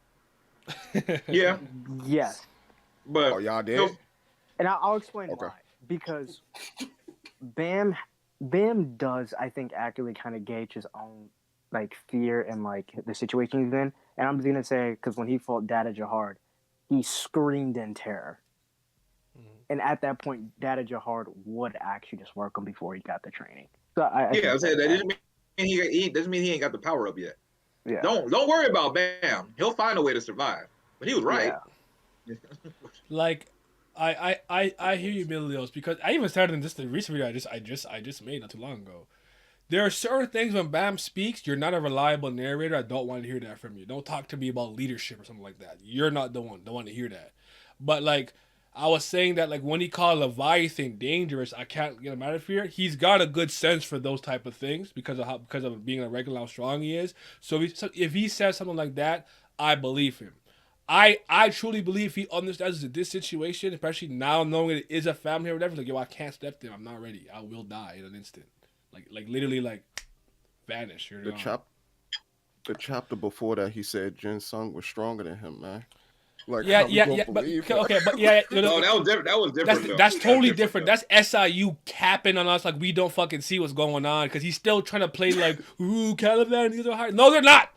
Yeah. Yes. But y'all did. And I'll explain why. Because Baam does, I think, accurately kind of gauge his own like fear and like the situation he's in. And I'm just gonna say, because when he fought Data Jahard, he screamed in terror. And at that point, Data Jahard would actually just work him before he got the training. So I was saying that doesn't mean he ain't got the power up yet. Yeah. Don't worry about Baam. He'll find a way to survive. But he was right. Yeah. Like, I hear you, Milios, because I even started in the recent video I just made not too long ago. There are certain things when Baam speaks, you're not a reliable narrator. I don't want to hear that from you. Don't talk to me about leadership or something like that. You're not the one. Don't want to hear that. But like, I was saying that like when he called Leviathan dangerous, I can't get him out of here. He's got a good sense for those type of things because of being a regular how strong he is. So if he says something like that, I believe him. I truly believe he understands this situation, especially now knowing it is a family or whatever. Like, yo, I can't step there. I'm not ready. I will die in an instant. Like literally like vanish. The chapter before that, he said Jin Sung was stronger than him, man. Like, yeah, but yeah. No, that was different. That was different. That's totally different. That's SIU capping on us like we don't fucking see what's going on because he's still trying to play like, ooh, Caliban, these are hard. No, they're not.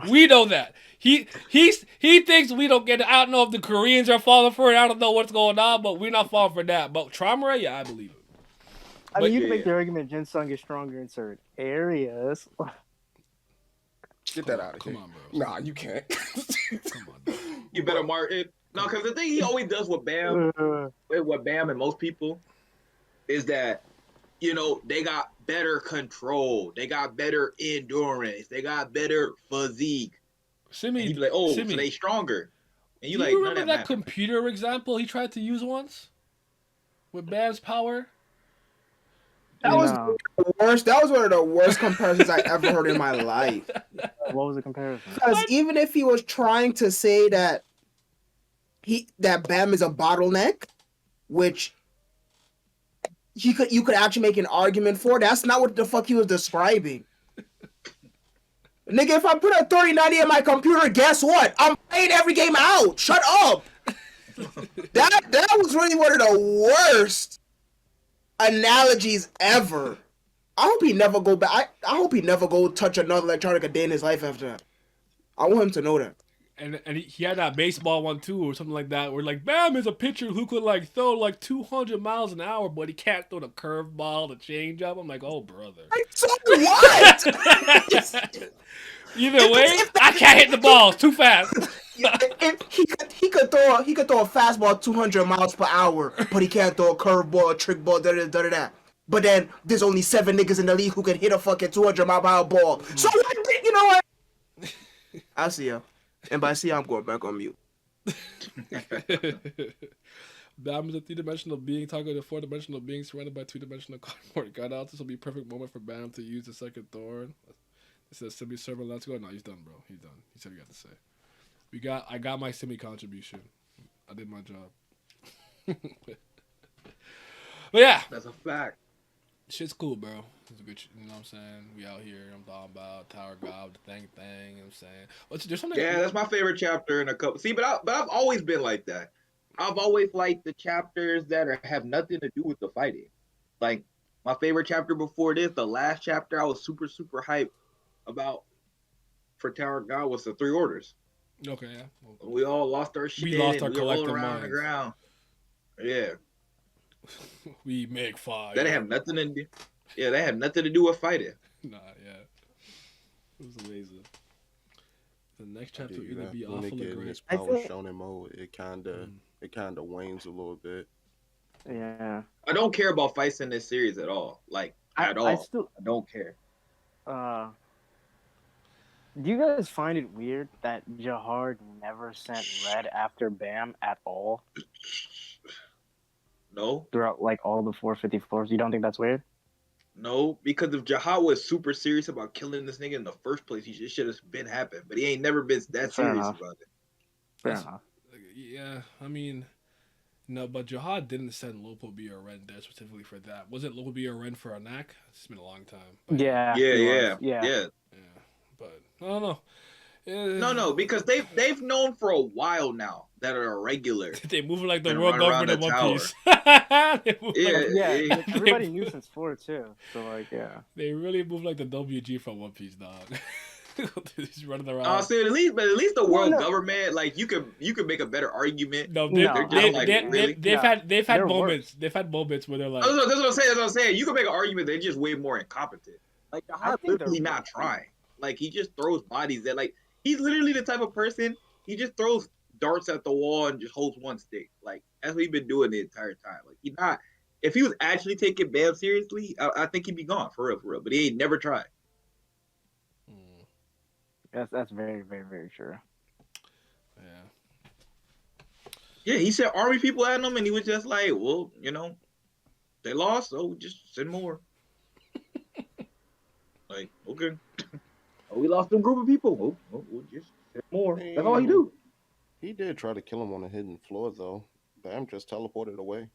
We know that. He thinks we don't get it. I don't know if the Koreans are falling for it. I don't know what's going on, but we're not falling for that. But Traumerei, yeah, I believe it. I mean, you can make the argument Jin Sung is stronger in certain areas. Get that out of here. Come on, bro. Nah, you can't. Come on, bro. You better mark it. No, because the thing he always does with Baam, and most people, is that, you know, they got better control. They got better endurance. They got better physique. Simi, and he'd be like, oh, so they stronger. And you remember that computer example he tried to use once? With Baam's power? That was the worst. That was one of the worst comparisons I ever heard in my life. What was the comparison? Because even if he was trying to say that Baam is a bottleneck, which you could actually make an argument for, that's not what the fuck he was describing. Nigga, if I put a 3090 in my computer, guess what? I'm playing every game out. Shut up. That was really one of the worst. analogies ever. I hope he never go back. I hope he never go touch another electronic a day in his life after that. I want him to know that. And he had that baseball one too, or something like that, where like Bam is a pitcher who could like throw like 200 miles an hour, but he can't throw the curveball, the changeup. I'm like, oh brother. So what? Either way, I can't hit the ball too fast. If he could throw a fastball 200 miles per hour, but he can't throw a curveball, a trick ball, da. But then there's only 7 niggas in the league who can hit a fucking 200-mile-per-hour ball. So what? You know what? I see ya. And by see ya, I'm going back on mute. Bam is a 3-dimensional being talking to a 4-dimensional being surrounded by 2-dimensional cardboard cutouts. This will be a perfect moment for Bam to use the second thorn. It says semi server. Let's go. No, he's done, bro. He's done. He said he got to say. I got my semi contribution. I did my job. But yeah, That's a fact. shit's cool, bro. It's a good, you know what I'm saying? We out here. I'm talking about Tower God, the thing. You know what I'm saying? There's something. Yeah, that's my favorite chapter in a couple. See, but I've always been like that. I've always liked the chapters that have nothing to do with the fighting. Like my favorite chapter before this, the last chapter, I was super hyped about for Tower God was the 3 orders. Okay, yeah. We all lost our shit. We lost our we were rolling collective around on the minds. ground. Yeah, We make fire. that have nothing to do. Yeah, that had nothing to do with fighting. Nah, yeah. It was amazing. The next chapter will Yeah, either be when awful they or get in great. this I power think- shonen mode, it kinda wanes a little bit. Yeah. I don't care about fights in this series at all. Like at all. I still. I don't care. Do you guys find it weird that Jahard never sent Red after Bam at all No, throughout like all the 454s? You don't think that's weird? no, because if Jahad was super serious about killing this nigga in the first place, it should have been happened. But he ain't never been that Fair serious enough. about it. Fair That's- enough. Yeah, I mean, no, but Jihad didn't send Lopo B or Ren there specifically for that. Was it Lopo B or Ren for Anak? It's been a long time. But Yeah. Yeah, he yeah, was. Yeah. yeah. But I don't know. No, because they've known for a while now that are a regular. They move like the And world run around government in the One tower. Piece. They move Yeah, like- Yeah, yeah. like, everybody knew since 4 too. So like, yeah. They really move like the WG from One Piece, dog. He's running around. See, at least the Well, world no. government, like you could make a better argument. No, No, They're just like, really? they've No, had they're moments. They've had moments where they're like, That's what I'm saying. That's what I'm saying. You can make an argument they're just way more incompetent. Like I Jahad's think literally they're- not trying. Like he just throws bodies at like he's literally the type of person he just throws darts at the wall and just holds one stick. Like that's what he's been doing the entire time. Like he's not. If he was actually taking Bam seriously, I think he'd be gone for real. But he ain't never tried. That's very, very, very true. yeah. Yeah, he said army people at him, and he was just like, well, they lost, so just send more. Like, okay. Oh, we lost a group of people. Oh, we'll just send more. That's all he do. He did try to kill him on a hidden floor though. Bam just teleported away.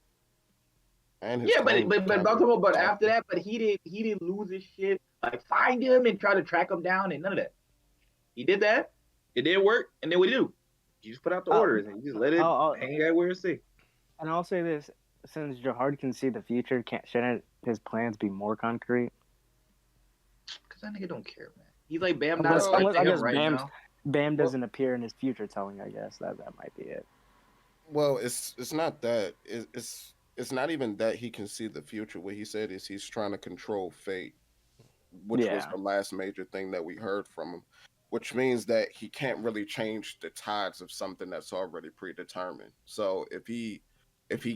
And his Yeah, but clone I'm talking about, but after that, but he didn't lose his shit. Like find him and try to track him down and none of that. He did that. It didn't work, and then what do? You just put out the orders and you just let it hang out where it see. And I'll say this: since Jahard can see the future, shouldn't his plans be more concrete? Cause that nigga don't care, man. He's like Bam, Unless- not unless- I him guess right Bam's- now. Bam doesn't appear in his future telling. I guess that might be it. Well, it's not that. It's not even that he can see the future. What he said is he's trying to control fate, which was the last major thing that we heard from him. Which means that he can't really change the tides of something that's already predetermined. So if he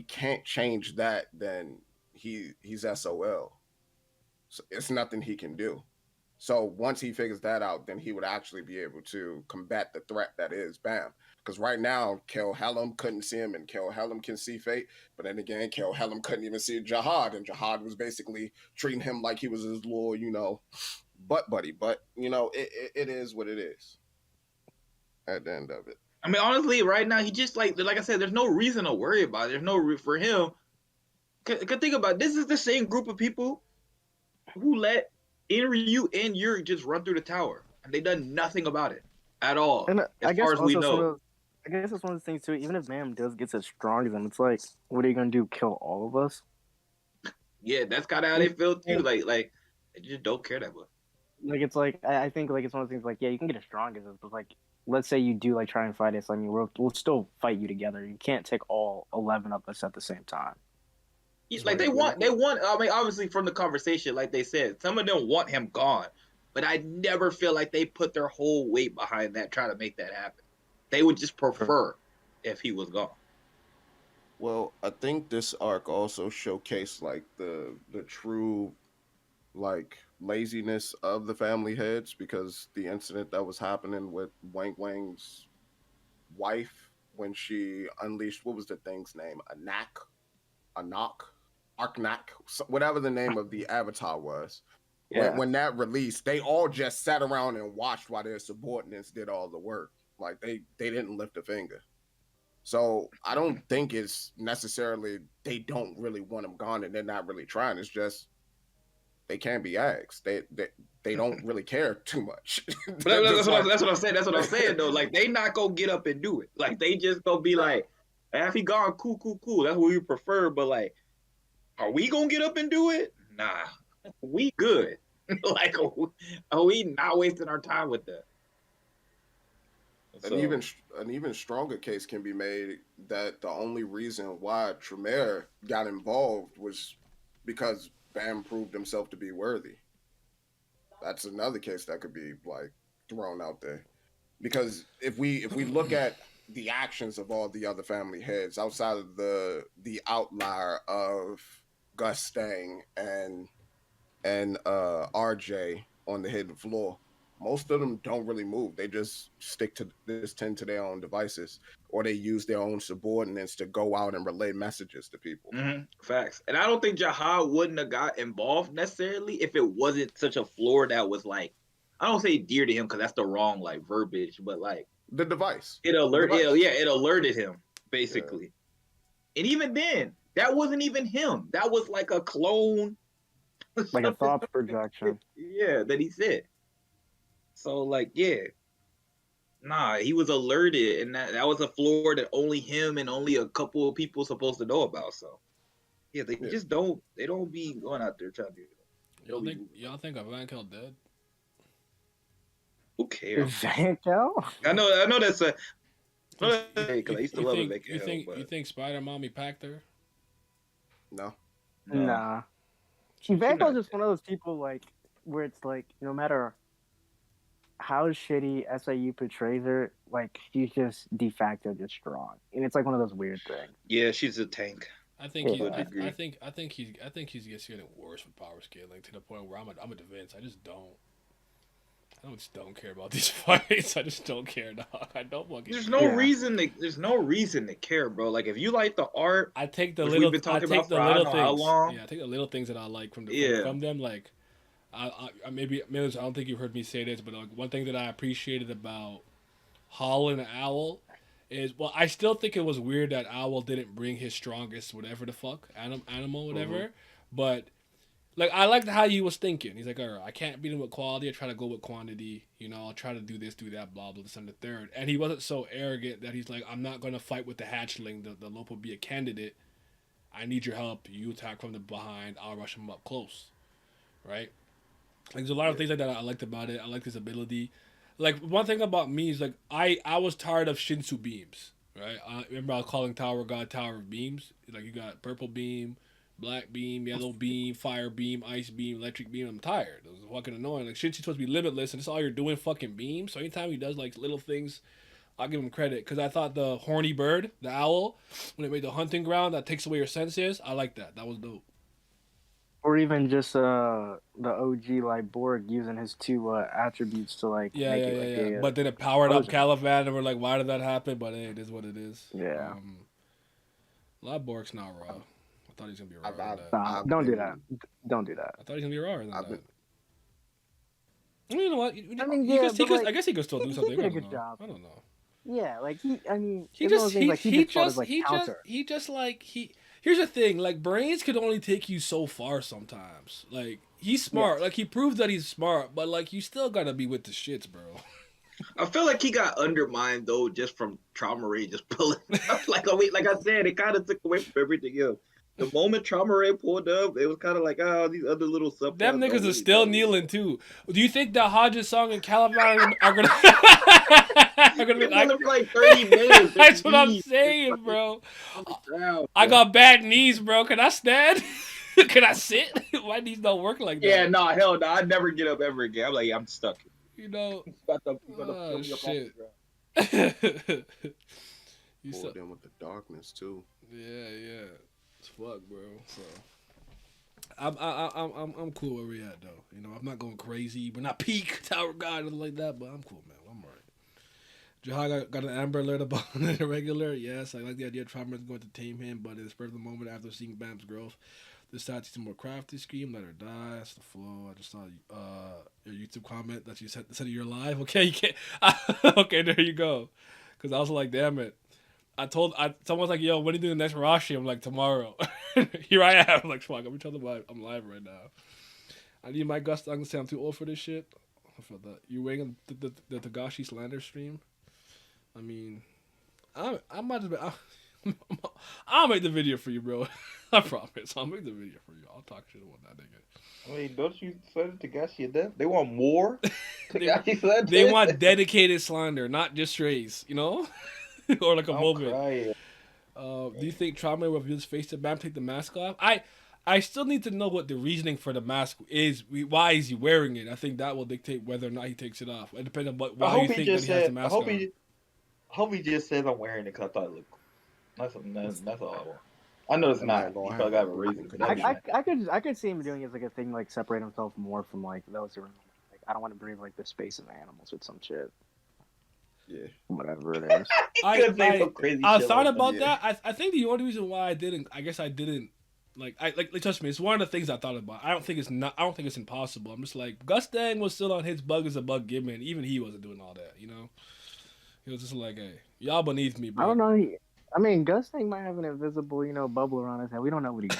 can't change that, then he's SOL. So it's nothing he can do. So once he figures that out, then he would actually be able to combat the threat that is Bam. Because right now, Kel Helm couldn't see him, and Kel Helm can see fate. But then again, Kel Helm couldn't even see Jahad, and Jahad was basically treating him like he was his little, butt buddy. But it is what it is. At the end of it, I mean, honestly, right now he just like I said, there's no reason to worry about it. There's no for him. Cause think about it, this is the same group of people who let Inryu and Yuri just run through the tower, and they done nothing about it at all. And as far as we know. I guess it's one of those things too. Even if Bam does get as strong as him, it's like, what are you gonna do? Kill all of us? Yeah, that's kind of how they feel too. Like they just don't care that much. Like it's like I think like it's one of those things like yeah you can get as strong as us, but like let's say you do like try and fight us. I mean we'll still fight you together. You can't take all 11 of us at the same time. Yeah, like they want. I mean, obviously from the conversation, like they said, some of them want him gone, but I never feel like they put their whole weight behind that, try to make that happen. They would just prefer if he was gone. Well, I think this arc also showcased like the true like laziness of the family heads, because the incident that was happening with Wang Wang's wife when she unleashed, what was the thing's name? Arknak, whatever the name of the avatar was. Yeah. When that released, they all just sat around and watched while their subordinates did all the work. Like they didn't lift a finger. So I don't think it's necessarily they don't really want him gone and they're not really trying. It's just they can't be asked. They don't really care too much. That's what I'm saying. That's what I'm saying though. Like they not gonna get up and do it. Like they just gonna be like, if he gone, cool. That's what we prefer. But like, are we gonna get up and do it? Nah, we good. Like, are we not wasting our time with that? So. An even stronger case can be made that the only reason why Traumerei got involved was because Baam proved himself to be worthy. That's another case that could be like thrown out there, because if we look at the actions of all the other family heads outside of the outlier of Gustang and RJ on the hidden floor, most of them don't really move. They just tend to their own devices, or they use their own subordinates to go out and relay messages to people. Mm-hmm. Facts. And I don't think Jahad wouldn't have got involved necessarily if it wasn't such a floor that was like, I don't say dear to him because that's the wrong like verbiage, but like the device. It alerted him basically. Yeah. And even then, that wasn't even him. That was like a clone, like a thought projection. Yeah, that he said. So like, yeah, nah, he was alerted, and that was a floor that only him and only a couple of people supposed to know about. So yeah, they just don't. They don't be going out there trying to do it. Y'all think Van Kel dead? Who cares? Van Kel? I know that's a. Because I used to love it. You think Spider Mommy packed her? No. Nah. Van Kel's just one of those people like where it's like no matter how shitty SIU portrays her, like she's just de facto just strong, and it's like one of those weird things. Yeah, she's a tank. I think he's getting worse with power scaling to the point where I'm a defense. I just don't care about these fights. I just don't care, dog. I don't fucking. There's no reason to care, bro. Like if you like the art, I take the little. I take the little things. How long? Yeah, I take the little things that I like from them. Like, I maybe I don't think you've heard me say this, but like one thing that I appreciated about Hall and Owl is, well, I still think it was weird that Owl didn't bring his strongest whatever the fuck animal whatever, but. Like, I liked how he was thinking. He's like, all right, I can't beat him with quality. I try to go with quantity. You know, I'll try to do this, do that, blah, blah, this, and the third. And he wasn't so arrogant that he's like, I'm not going to fight with the hatchling. The Lope will be a candidate. I need your help. You attack from the behind. I'll rush him up close. Right? Like, there's a lot of things like that I liked about it. I liked his ability. Like, one thing about me is, like, I was tired of Shinsu beams. Right? I remember I was calling Tower God Tower of Beams. Like, you got purple beam, black beam, yellow beam, fire beam, ice beam, electric beam. I'm tired. It was fucking annoying. Like, shit's supposed to be limitless, and that's all you're doing, fucking beams. So anytime he does, like, little things, I'll give him credit. Because I thought the horny bird, the owl, when it made the hunting ground that takes away your senses, I like that. That was dope. Or even just the OG, like, Borg using his two attributes to, like, make it like But then it powered up Caliban, and we're like, why did that happen? But hey, it is what it is. Yeah. A lot of Borg's not raw. I thought he was gonna be raw. Don't do that. Don't do that. I thought he was gonna be raw than that. You know what? I guess he could still do something. He did a good job. I don't know. Yeah, like he Here's the thing. Like, brains could only take you so far sometimes. Like, he's smart. Yes. Like, he proved that he's smart, but like, you still gotta be with the shits, bro. I feel like he got undermined though, just from Traumerei just pulling up. Like I said, it kind of took away from everything else. The moment Traumerei pulled up, it was kind of like, oh, these other little subplots. Them niggas really are still matter. kneeling too. Do you think the Hodges song and Caliban are gonna are gonna be They're for like 30 minutes. That's what I'm saying, bro. I got bad knees, bro. Can I stand? Can I sit? My knees don't work like that. Yeah, nah, hell no. I'd never get up ever again. I'm like, I'm stuck. You know. Oh, shit. You Pulled in with the darkness too. Yeah. It's fuck, bro. So I'm cool where we at though. You know, I'm not going crazy. We're not peak Tower God or nothing like that, but I'm cool, man. I'm alright. Jahai got an Amber Alert about the regular. Yes, I like the idea of Traumerei going to tame him, but in the spur of the moment, after seeing Bam's growth, decided to see some more crafty scheme. Let her die. That's the flow. I just saw your YouTube comment that you said you're live. Okay, you can't. Okay, there you go. Because I was like, damn it. Someone's like, yo, when are you doing the next Rashi? I'm like, tomorrow. Here I am. I'm like, fuck, I'm live right now. I need my Gustang to say I'm too old for this shit. I felt that. You waiting on the Tagashi slander stream? I mean, I might as well. I'll make the video for you, bro. I promise. I'll make the video for you. I'll talk shit about that nigga. I mean, don't you say Tagashi death? They want more. They want dedicated slander, not just strays. You know. Or like a moment. Do you think Traumerei will reveal his face to Bam, take the mask off? I still need to know what the reasoning for the mask is. Why is he wearing it? I think that will dictate whether or not he takes it off. It depends on why you think that he has the mask on. I hope he just says I'm wearing it because I thought it looked cool. That's all I want. I know it's not. He probably got a reason. I could see him doing it as like a thing, like separate himself more from like those around. Like I don't want to bring like the space of animals with some shit. Yeah. Whatever it is. I thought about that. I think the only reason why I didn't, trust me, it's one of the things I thought about. I don't think it's impossible. I'm just like, Gustang was still on his bug as a bug given. Even he wasn't doing all that, you know? He was just like, hey, y'all beneath me, bro. I don't know. I mean, Gustang might have an invisible, bubble around his head. We don't know what he got.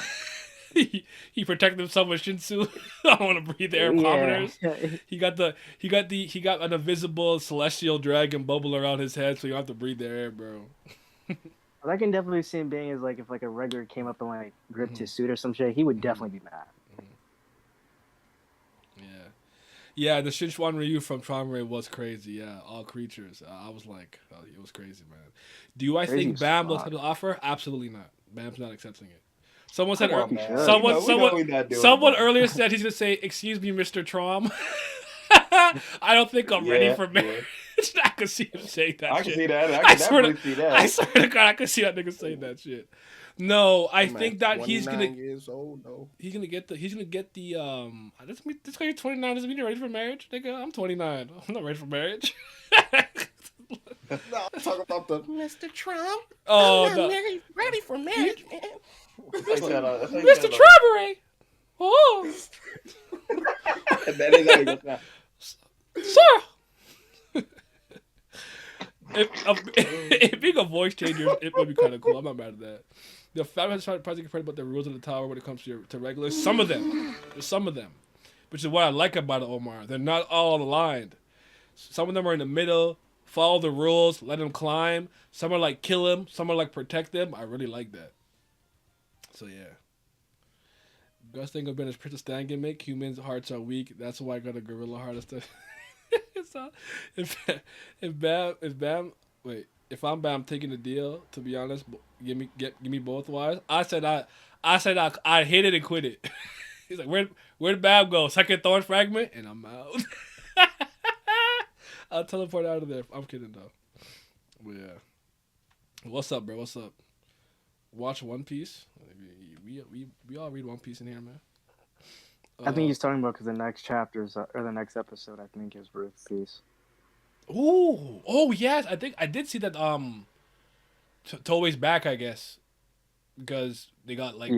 He protected himself with Shinsu. I don't want to breathe the air of commoners. He got an invisible celestial dragon bubble around his head, so you don't have to breathe the air, bro. I can definitely see him being as like if like a regular came up and like gripped his suit or some shit, he would definitely be mad. Yeah, the Shinchuan Ryu from Traumerei was crazy. Yeah, all creatures. I was like, it was crazy, man. Do I think Bam will accept the offer? Absolutely not. Bam's not accepting it. Someone said, someone earlier said he's gonna say, "Excuse me, Mr. Traum." I don't think I'm ready for marriage. I could see him saying that. I can see that. I can definitely see that. I swear to God, I could see that nigga saying that shit. No, I think that he's gonna. Years old, though. He's gonna get the. This guy 29 doesn't mean you're ready for marriage, nigga. I'm 29. I'm not ready for marriage. No, I'm talking about the Mr. Trump. Oh, I'm not ready for marriage, man. Mr. Traumerei. Oh. That is how he goes now. Sir. If being a voice changer, it would be kind of cool. I'm not mad at that. The family has tried to complain about the rules of the tower when it comes to regulars. Some of them, which is what I like about it, Omar. They're not all aligned. Some of them are in the middle. Follow the rules. Let him climb. Some are like kill him. Some are like protect him. I really like that. So yeah. Gustang have been his Princess Stan gimmick. Humans' hearts are weak. That's why I got a gorilla heart instead. If I'm Bam taking the deal, to be honest, give me both wives. I said I hit it and quit it. He's like, where'd Bam go? Second thorn fragment, and I'm out. I'll teleport out of there. I'm kidding though. But yeah. What's up, bro? What's up? Watch One Piece. We all read One Piece in here, man. I think he's talking about because the next chapters or the next episode, I think, is Ruth Piece. Ooh, oh yes, I think I did see that. Toei's back, I guess, because they got like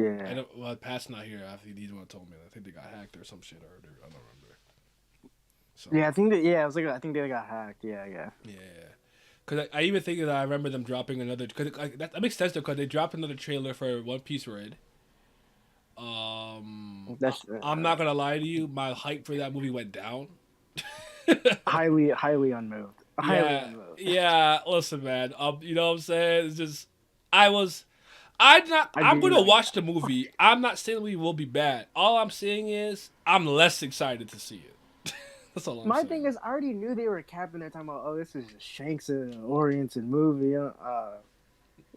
Pat's not here. I think he's the one that told me. I think they got hacked or some shit, or I don't remember. So. Yeah, I think that. Yeah, I was like, I think they got hacked. Yeah. Because I even think that I remember them dropping another. Because that makes sense though, because they dropped another trailer for One Piece Red. I'm not gonna lie to you, my hype for that movie went down. highly unmoved. Yeah, listen, man. You know what I'm saying? It's just I was I'm gonna watch the movie. I'm not saying the movie will be bad. All I'm saying is I'm less excited to see it. That's all I'm saying. My thing is, I already knew they were capping their time about, oh, this is Shanks' oriented movie.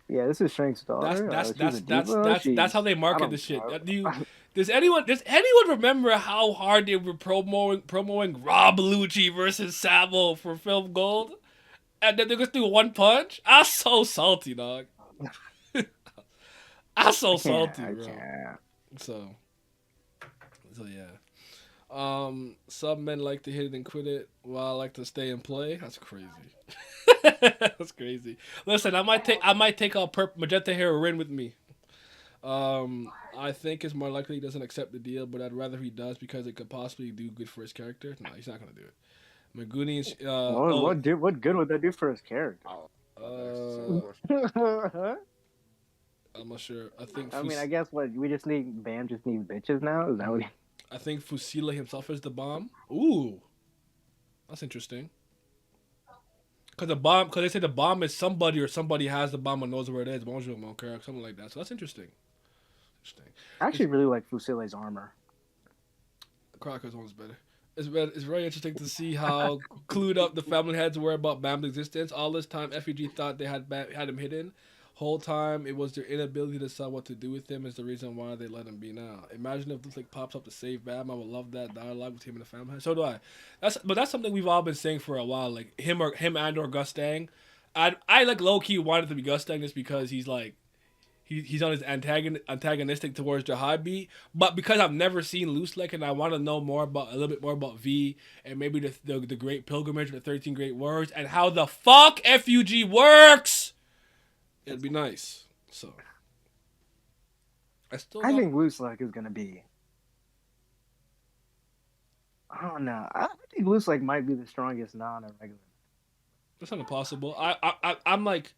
Yeah, this is Shanks' daughter. That's how they market the shit. Does anyone remember how hard they were promoting Rob Lucci versus Sabo for Film Gold, and then they just do one punch? I'm so salty, dog. I'm so salty, bro. So yeah. Some men like to hit it and quit it, while I like to stay and play. That's crazy. That's crazy. Listen, I might take magenta heroin with me. I think it's more likely he doesn't accept the deal, but I'd rather he does because it could possibly do good for his character. No, he's not gonna do it. Magoonie's. What good would that do for his character? I'm not sure. I guess we just need Bam just needs bitches now. Is that what? I think Fusila himself is the Baam. Ooh, that's interesting. Because they say the Baam is somebody, or somebody has the Baam and knows where it is. Bonjour, mon cœur, something like that. So that's interesting. I actually really like Fusile's armor. Crocker's one's better. It's very interesting to see how clued up the family heads were about Bam's existence. All this time, F.U.G thought they had him hidden. Whole time, it was their inability to decide what to do with him is the reason why they let him be now. Imagine if this pops up to save Bam. I would love that dialogue with him and the family. So do I. That's something we've all been saying for a while. Like him and or Gustang. I like low key wanted to be Gustang just because he's like he's on his antagonistic towards the high beat. But because I've never seen Loose Leg and I want to know a little bit more about V and maybe the Great Pilgrimage, the 13 Great Warriors, and how the fuck F.U.G works. It'd be nice. So I think Loose Leg is gonna be. I don't know. I think Loose Leg might be the strongest non-regular. That's not impossible. I'm like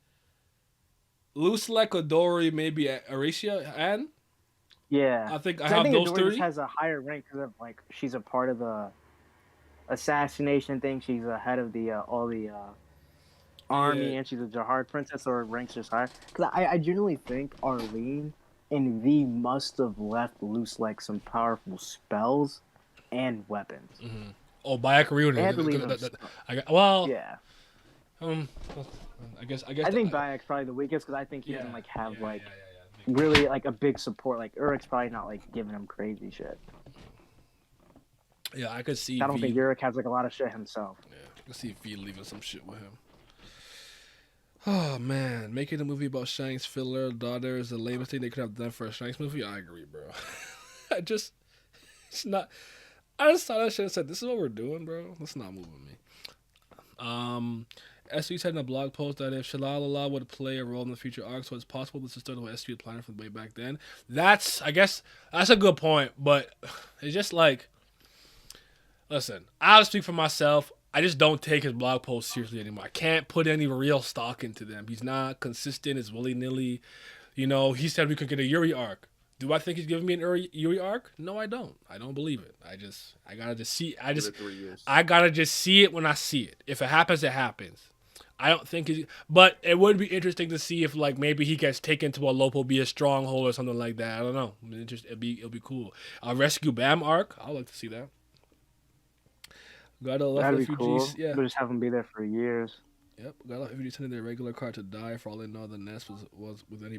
Loose Leg, Odori, maybe Aricia, and yeah. I think those Odori three. Has a higher rank because of she's a part of the assassination thing. She's a head of the all the. Army, and she's a Jahar princess, or ranks just higher. Because I genuinely think Arlene and V must have left Loose Leg some powerful spells and weapons. Mm-hmm. Oh, Bayek yeah. I guess. I think Bayek's probably the weakest because I think he doesn't have really a big support. Like Urik's probably not giving him crazy shit. Yeah, I could see. I don't think Urik has a lot of shit himself. Yeah, I could see V leaving some shit with him. Oh man, making a movie about Shanks' filler daughter is the lamest thing they could have done for a Shanks movie. I agree, bro. I just saw that shit and said, "This is what we're doing, bro. That's not moving me." SU said in a blog post that if Shalala would play a role in the future arc, so it's possible this is still what SU had planned from way back then. I guess that's a good point, but it's just listen, I'll speak for myself. I just don't take his blog posts seriously anymore. I can't put any real stock into them. He's not consistent. It's willy-nilly. He said we could get a Yuri arc. Do I think he's giving me an Yuri arc? No, I don't. I don't believe it. I gotta just see. I gotta just see it when I see it. If it happens, it happens. I don't think but it would be interesting to see if maybe he gets taken to a local, be a stronghold or something like that. I don't know. It'll be cool. A Rescue Bam arc. I'd like to see that. That'd be cool. Yeah. We'll just have them be there for years. Yep. Gotta let everybody send their regular card to die. For all they know, the nest was with any.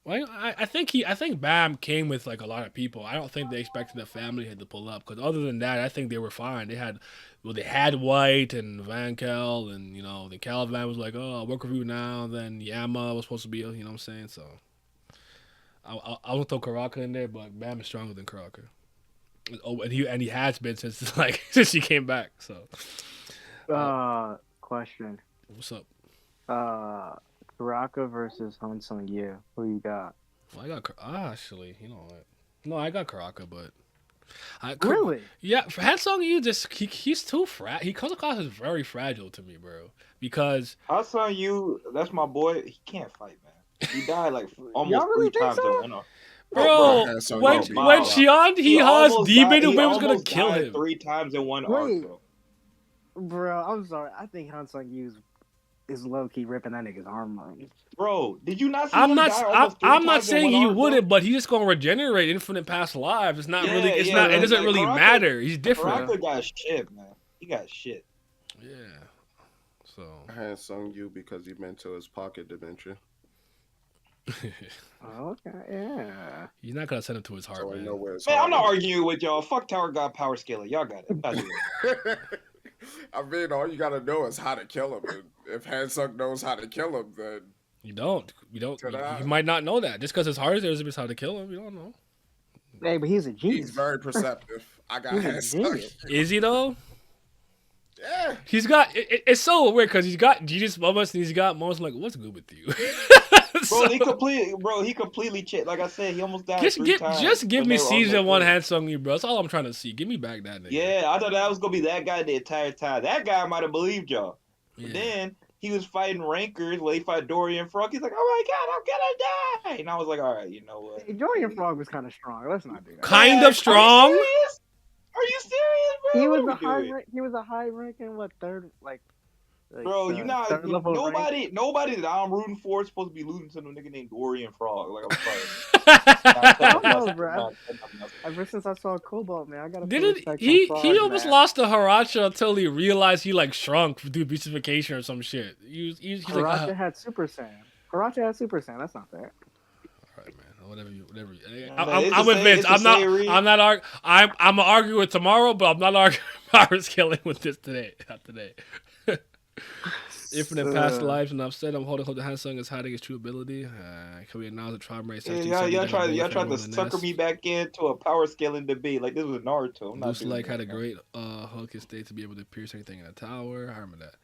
Well, I think Bam came with a lot of people. I don't think they expected the family to pull up, because other than that, I think they were fine. They had White and Van Kel, and the Calivan was like, oh, I'll work with you now. Then Yama was supposed to be, what I'm saying. So I won't throw Karaka in there, but Bam is stronger than Karaka. Oh, and he has been since since he came back. So, question. What's up? Karaka versus Han Sung Yu. Who you got? Well, I got actually. What? No, I got Karaka, but really? Yeah, for Han Sung Yu, he's too fragile. He comes across as very fragile to me, bro. Because Han Sung Yu, that's my boy. He can't fight, man. He died almost really 3 times so? in one. Bro, when Xian He has demon, who was gonna kill him 3 times in one arc, bro. Bro, I'm sorry. I think Han Sung Yu is low key ripping that nigga's armor. Bro, did you not see I'm him not. die almost three I'm not times in saying one he arm, bro? wouldn't, but he's just gonna regenerate infinite past lives. It's not really. It's not. It doesn't like, really Karaka- matter. He's different. Karaka got shit, man. He got shit. Yeah. So. I had sung you because he meant to his pocket dimension. Okay, yeah. He's not gonna send him to his heart, So I man. know where his Man, heart I'm not is. arguing with y'all. Fuck Tower God Power Scaler. Y'all got it. I'll do it. I mean, all you gotta know is how to kill him. And if Hansung knows how to kill him, then You don't. You don't. Ta-da. You might not know that just because his heart is there doesn't mean how to kill him. You don't know. Hey, but he's a genius. he's very perceptive. I got He's a Hansung. genius. Is he though? Yeah. He's got. It's so weird because he's got genius moments and he's got moments like, "What's good with you?" Bro, he completely changed. Like I said, he almost died Just three times. just give when me they were on season that one thing. Hansung you, bro. That's all I'm trying to see. Give me back that nigga. Yeah, I thought that was gonna be that guy the entire time. That guy might have believed y'all. Yeah. But then he was fighting rankers where he fought Dorian Frog. He's like, "Oh my god, I'm gonna die!" And I was like, "All right, you know what?" Hey, Dorian Frog was kind of strong. Let's not do that. Kind Man, of strong. Are you serious, bro? He What was are a we high doing? rank. He was a high ranking third Bro, you not third level rank. nobody that I'm rooting for is supposed to be losing to no nigga named Dorian Frog. Like I'm sorry. I don't know, bro. Ever since I saw Cobalt, man, I gotta put Didn't respect he? on Frog, He almost man. lost to Haracha until he realized he like shrunk due to beastification or some shit. He's like, Haracha had Super Saiyan. Haracha had Super Saiyan. That's not fair. all right, man. Whatever you. it's I'm the with same- Vince. it's the I'm not. same reason. I'm not. I'm gonna argue it tomorrow, but I'm not arguing power scaling with this today. Not today. Infinite past lives, and I've said I'm holding hope the Hansung is hiding his true ability. Can we announce the Traumerei? Yeah, y'all tried to sucker me back into a power scaling debate. Like this was Naruto. I'm not Loose doing like that, had a man. great hook and state to be able to pierce anything in a tower. I remember that.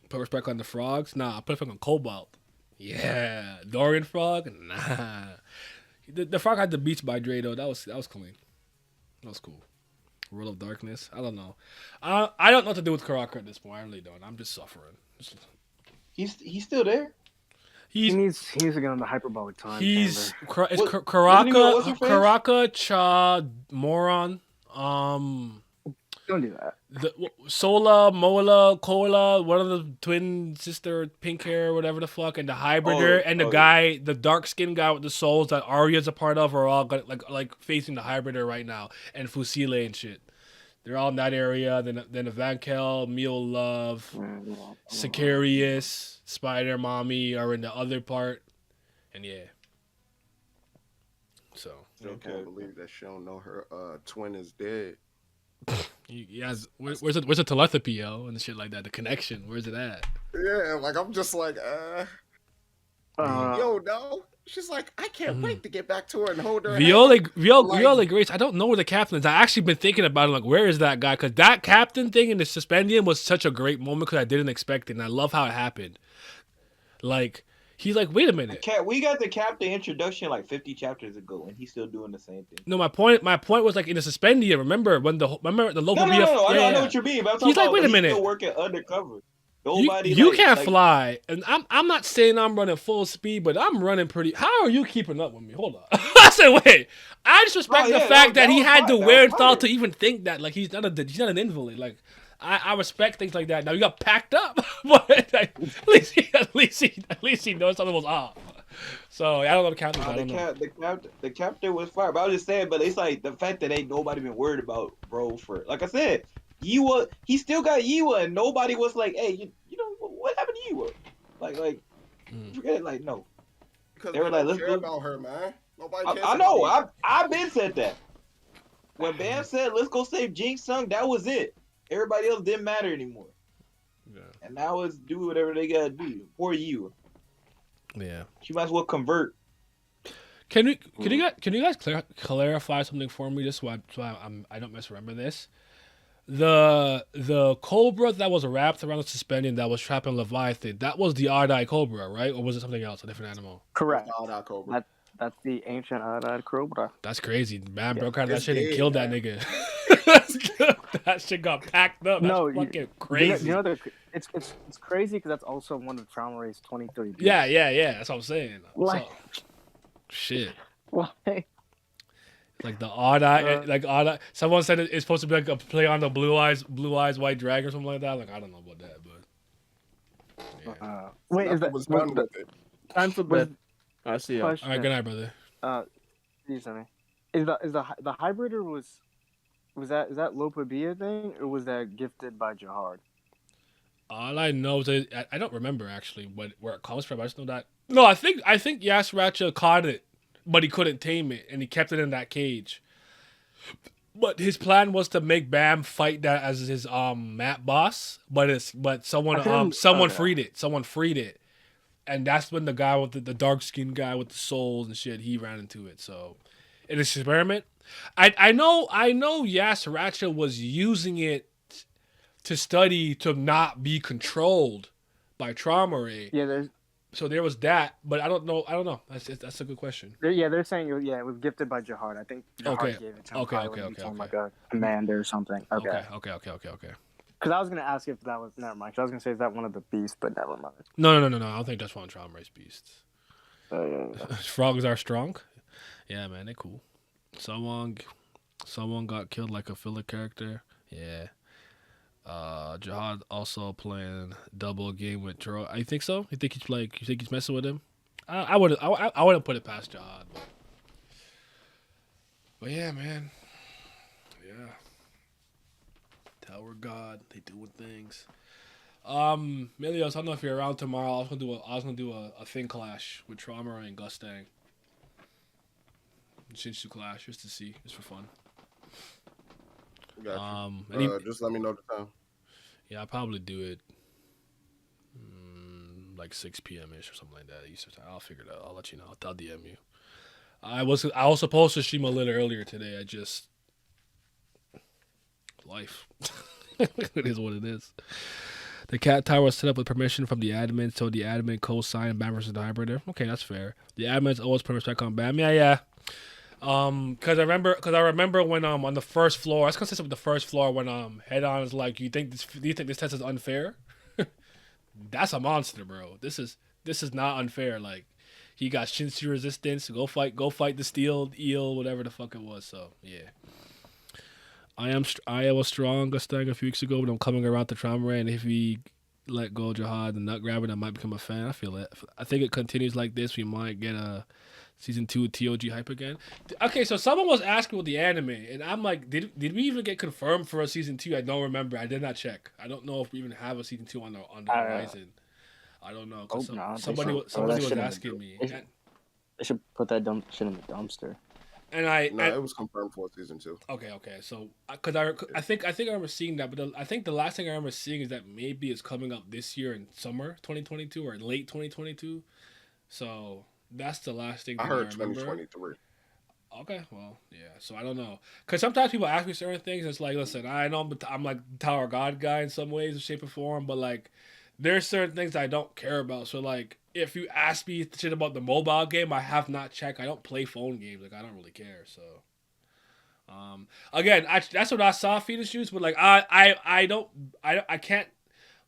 Put respect on the frogs. Nah, I put respect on Cobalt. Yeah, Dorian Frog. Nah, the frog had the beats by Dre though. That was clean. That was cool. World of Darkness. I don't know. I don't know what to do with Karaka at this point. I really don't. I'm just suffering. He's still there. He needs to get on the hyperbolic time. He's chamber. it's What- Karaka. what's her face? Karaka Cha Moron. Don't do that. Sola, Mola, Cola, one of the twin sister, pink hair, whatever the fuck, and the hybrider, and the guy, the dark skinned guy with the souls that Arya's a part of, are all like facing the hybrider right now, and Fusile and shit. They're all in that area. Then the Vankel, Meal Love, Sicarius, Spider Mommy are in the other part, and yeah. So. Still can't believe that she don't know her twin is dead. Yes, where's the telepathy, yo, and shit like that? The connection, where's it at? Yeah, like I'm just like, yo, no. She's like, I can't wait to get back to her and hold her. Viola Grace. I don't know where the captain is. I actually been thinking about it. Like, where is that guy? Because that captain thing in the suspendium was such a great moment because I didn't expect it, and I love how it happened. Like, he's like, wait a minute. We got the captain introduction like 50 chapters ago, and he's still doing the same thing. No, my point was like in the suspendium. Remember when the local BF? No, I know what you mean. But I'm He's talking like, wait a about minute. He's still working undercover. You can't fly, and I'm not saying I'm running full speed, but I'm running pretty. How are you keeping up with me? Hold on. I said, wait. I just respect the fact that he had the wherewithal to even think that. Like he's not an invalid. Like I respect things like that. Now you got packed up, but like, at least he knows something was off. So I don't know the captain. I don't know. The captain was fire, but I was just saying. But it's like the fact that ain't nobody been worried about, bro. For like I said. He still got Yiwa, and nobody was like, "Hey, you know what happened to Yiwa?" Like, forget it. Like, no, because they were like, "Let's care go." about her, man. Nobody cares. I know. I've been said that. When Baam said, "Let's go save Jing Sung," that was it. Everybody else didn't matter anymore. Yeah. And now it's do whatever they gotta do. Poor Yiwa. Yeah. She might as well convert. Can you guys clarify something for me, just so I don't misremember this? The cobra that was wrapped around the suspension that was trapping Leviathan, that was the Ardai cobra, right? Or was it something else, a different animal? Correct. Ardai cobra. That's the ancient Ardai cobra. That's crazy. Man broke out of that It's shit and dead, killed man. that nigga. That shit got packed up. That's fucking crazy. You know it's crazy because that's also one of Traumerei's 23. Yeah. That's what I'm saying. Like, so, shit. Why? Like the odd eye, someone said it's supposed to be like a play on the blue eyes white dragon or something like that. Like I don't know about that, but Wait, is Nothing that was done with it. Time for was bed. I see ya. question? All right, good night, brother. Excuse me. Is the hybrider is that Lopabia thing or was that gifted by Jahard? All I know is that, I don't remember actually where it comes from. I just know that. No, I think Yasracha caught it, but he couldn't tame it, and he kept it in that cage. But his plan was to make Baam fight that as his map boss, but someone freed it. Someone freed it, and that's when the guy with the dark skinned guy with the souls and shit, he ran into it. So, in this experiment, I know Yasracha was using it to study to not be controlled by Traumerei. Yeah, so there was that, but I don't know. That's a good question. They're saying it was gifted by Jahard. I think Jahard gave it to him. Okay. Like a commander or something. Okay. Because I was gonna ask if that was never mind. 'Cause I was gonna say is that one of the beasts, but never mind. No. I don't think that's one of Traumerei's beasts. Yeah. Frogs are strong. Yeah, man, they cool. Someone got killed like a filler character. Yeah. Jihad also playing double game with Troy. I think so. You think he's messing with him? I wouldn't put it past Jihad. But yeah, man. Yeah. Tower God, they doing things. Milios, I don't know if you're around tomorrow. I was gonna do a thing clash with Traumerei and Gustang. Shinshu clash just to see, just for fun. Got you. Just let me know the time. Yeah, I'll probably do it like 6 p.m. ish or something like that Eastern time. I'll figure it out. I'll let you know. I'll DM you. I was supposed to stream a little earlier today. I just life. It is what it is. The cat tower was set up with permission from the admin, so the admin co-signed Baam versus the hybrider. Okay, that's fair. The admins always put respect on Baam. Yeah. Cause I remember when on the first floor, I was consistent with the first floor when head on is like, do you think this test is unfair? That's a monster, bro. This is not unfair. Like, he got Shinsu resistance. Go fight the steel eel, whatever the fuck it was. So yeah, I was strong Gustang a few weeks ago, but I'm coming around to Traumerei, and if we let go Jihad and Nut Grabber, I might become a fan. I feel it. I think it continues like this, we might get a Season 2 TOG hype again. Okay, so someone was asking with the anime, and I'm like, did we even get confirmed for a Season 2? I don't remember. I did not check. I don't know if we even have a Season 2 on the horizon. I don't know. Somebody was asking me. They should put that shit in the dumpster. And it was confirmed for Season 2. Okay. So, because I think I remember seeing that, but I think the last thing I remember seeing is that maybe it's coming up this year in summer 2022 or late 2022. So that's the last thing I heard. 2023. Okay, well, yeah. So I don't know, because sometimes people ask me certain things. And it's like, listen, I know I'm like Tower God guy in some ways, shape, or form, but like, there's certain things I don't care about. So like, if you ask me shit about the mobile game, I have not checked. I don't play phone games. Like, I don't really care. So, again, that's what I saw feed issues, but like, I can't.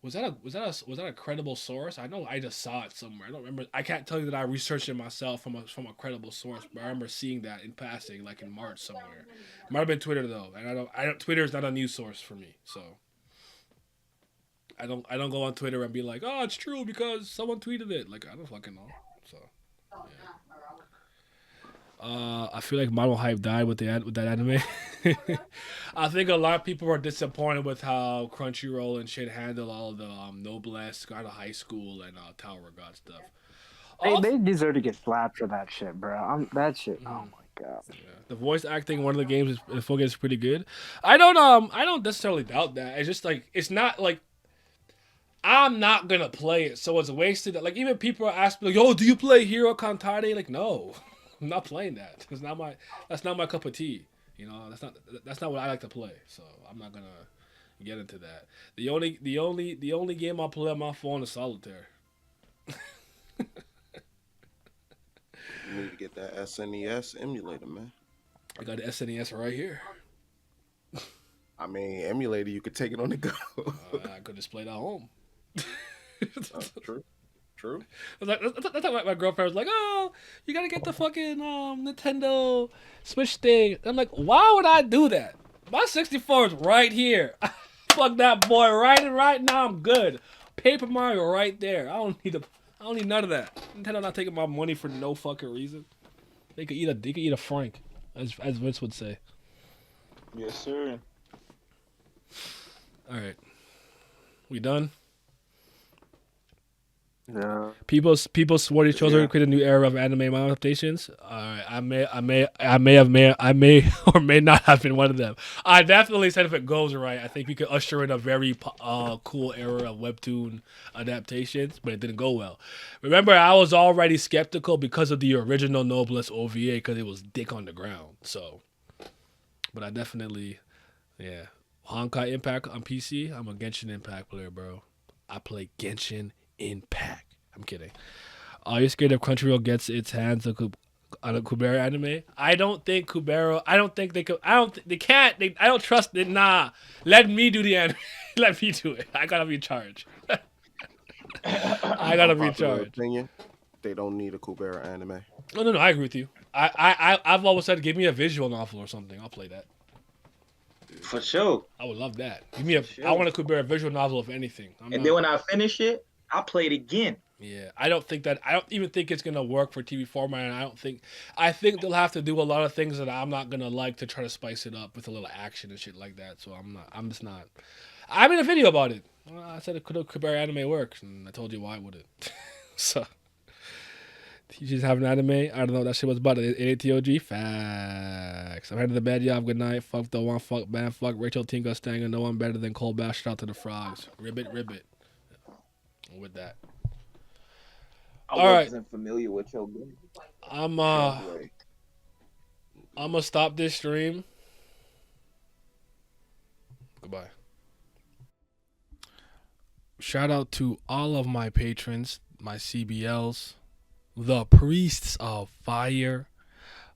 Was that a credible source? I know I just saw it somewhere. I don't remember. I can't tell you that I researched it myself from a credible source, but I remember seeing that in passing, like in March somewhere. It might have been Twitter though, and I don't. Twitter is not a news source for me, so I don't go on Twitter and be like, oh, it's true because someone tweeted it. Like, I don't fucking know. So yeah. I feel like model hype died with that anime. I think a lot of people were disappointed with how Crunchyroll and shit handled all of the Noblesse, out of high school, and Tower God stuff. They deserve to get slapped for that shit, bro. That shit. Oh my god. Yeah. The voice acting in one of the games in F.U.G is pretty good. I don't necessarily doubt that. It's just like, it's not like, I'm not gonna play it, so it's wasted. Like, even people are asking, like, "Yo, do you play Hero Cantare?" Like, no, I'm not playing that. That's not my cup of tea. You know, that's not what I like to play. So I'm not gonna get into that. The only game I'll play on my phone is Solitaire. You need to get that SNES emulator, man. I got the SNES right here. I mean, emulator, you could take it on the go. I could just play it at home. True. That's like my girlfriend was like, "Oh, you gotta get the fucking Nintendo Switch thing." I'm like, "Why would I do that? My 64 is right here. Fuck that boy right now. I'm good. Paper Mario right there. I don't need none of that. Nintendo not taking my money for no fucking reason. They could eat a Frank, as Vince would say. Yes, sir. All right, we done. No. People swore each other to create a new era of anime manga adaptations. All right, I may or may not have been one of them. I definitely said if it goes right, I think we could usher in a very cool era of webtoon adaptations, but it didn't go well. Remember, I was already skeptical because of the original Noblesse OVA because it was dick on the ground. So, but I definitely, yeah, Honkai Impact on PC. I'm a Genshin Impact player, bro. I play Genshin Impact. I'm kidding. Are you scared if Crunchyroll gets its hands on a Kubera anime? I don't think Kubera. I don't think they could. They can't. I don't trust it. Nah. Let me do the anime. Let me do it. I gotta be in charge. I gotta be in Unpopular charge. opinion, they don't need a Kubera anime. No. I agree with you. I've always said give me a visual novel or something. I'll play that. For sure. I would love that. Give me a. I want a Kubera visual novel if anything. Then when I finish it, I'll play it again. Yeah, I don't even think it's gonna work for TV format. And I think they'll have to do a lot of things that I'm not gonna like to try to spice it up with a little action and shit like that. So I'm just not. I made a video about it. I said it could anime works, and I told you why would it. So teachers have an anime. I don't know what that shit was about. ATOG facts. I'm headed to bed, y'all. Good night. Fuck the one. Fuck Baam. Fuck Rachel T. Gustang. And no one better than Cole Bash. Shout out to the frogs. Ribbit. With that. I wasn't familiar with your game. I'm gonna stop this stream. Goodbye. Shout out to all of my patrons, my CBLs, the priests of fire,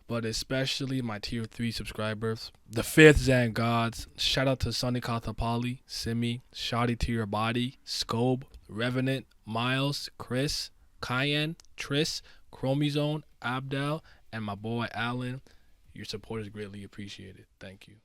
but especially my tier 3 subscribers, the 5th Zan Gods. Shout out to Sonny Kathapali, Simi, Shoddy to Your Body, Scobe, Revenant, Miles, Chris, Cayenne, Triss, Chromizone, Abdel, and my boy Alan. Your support is greatly appreciated. Thank you.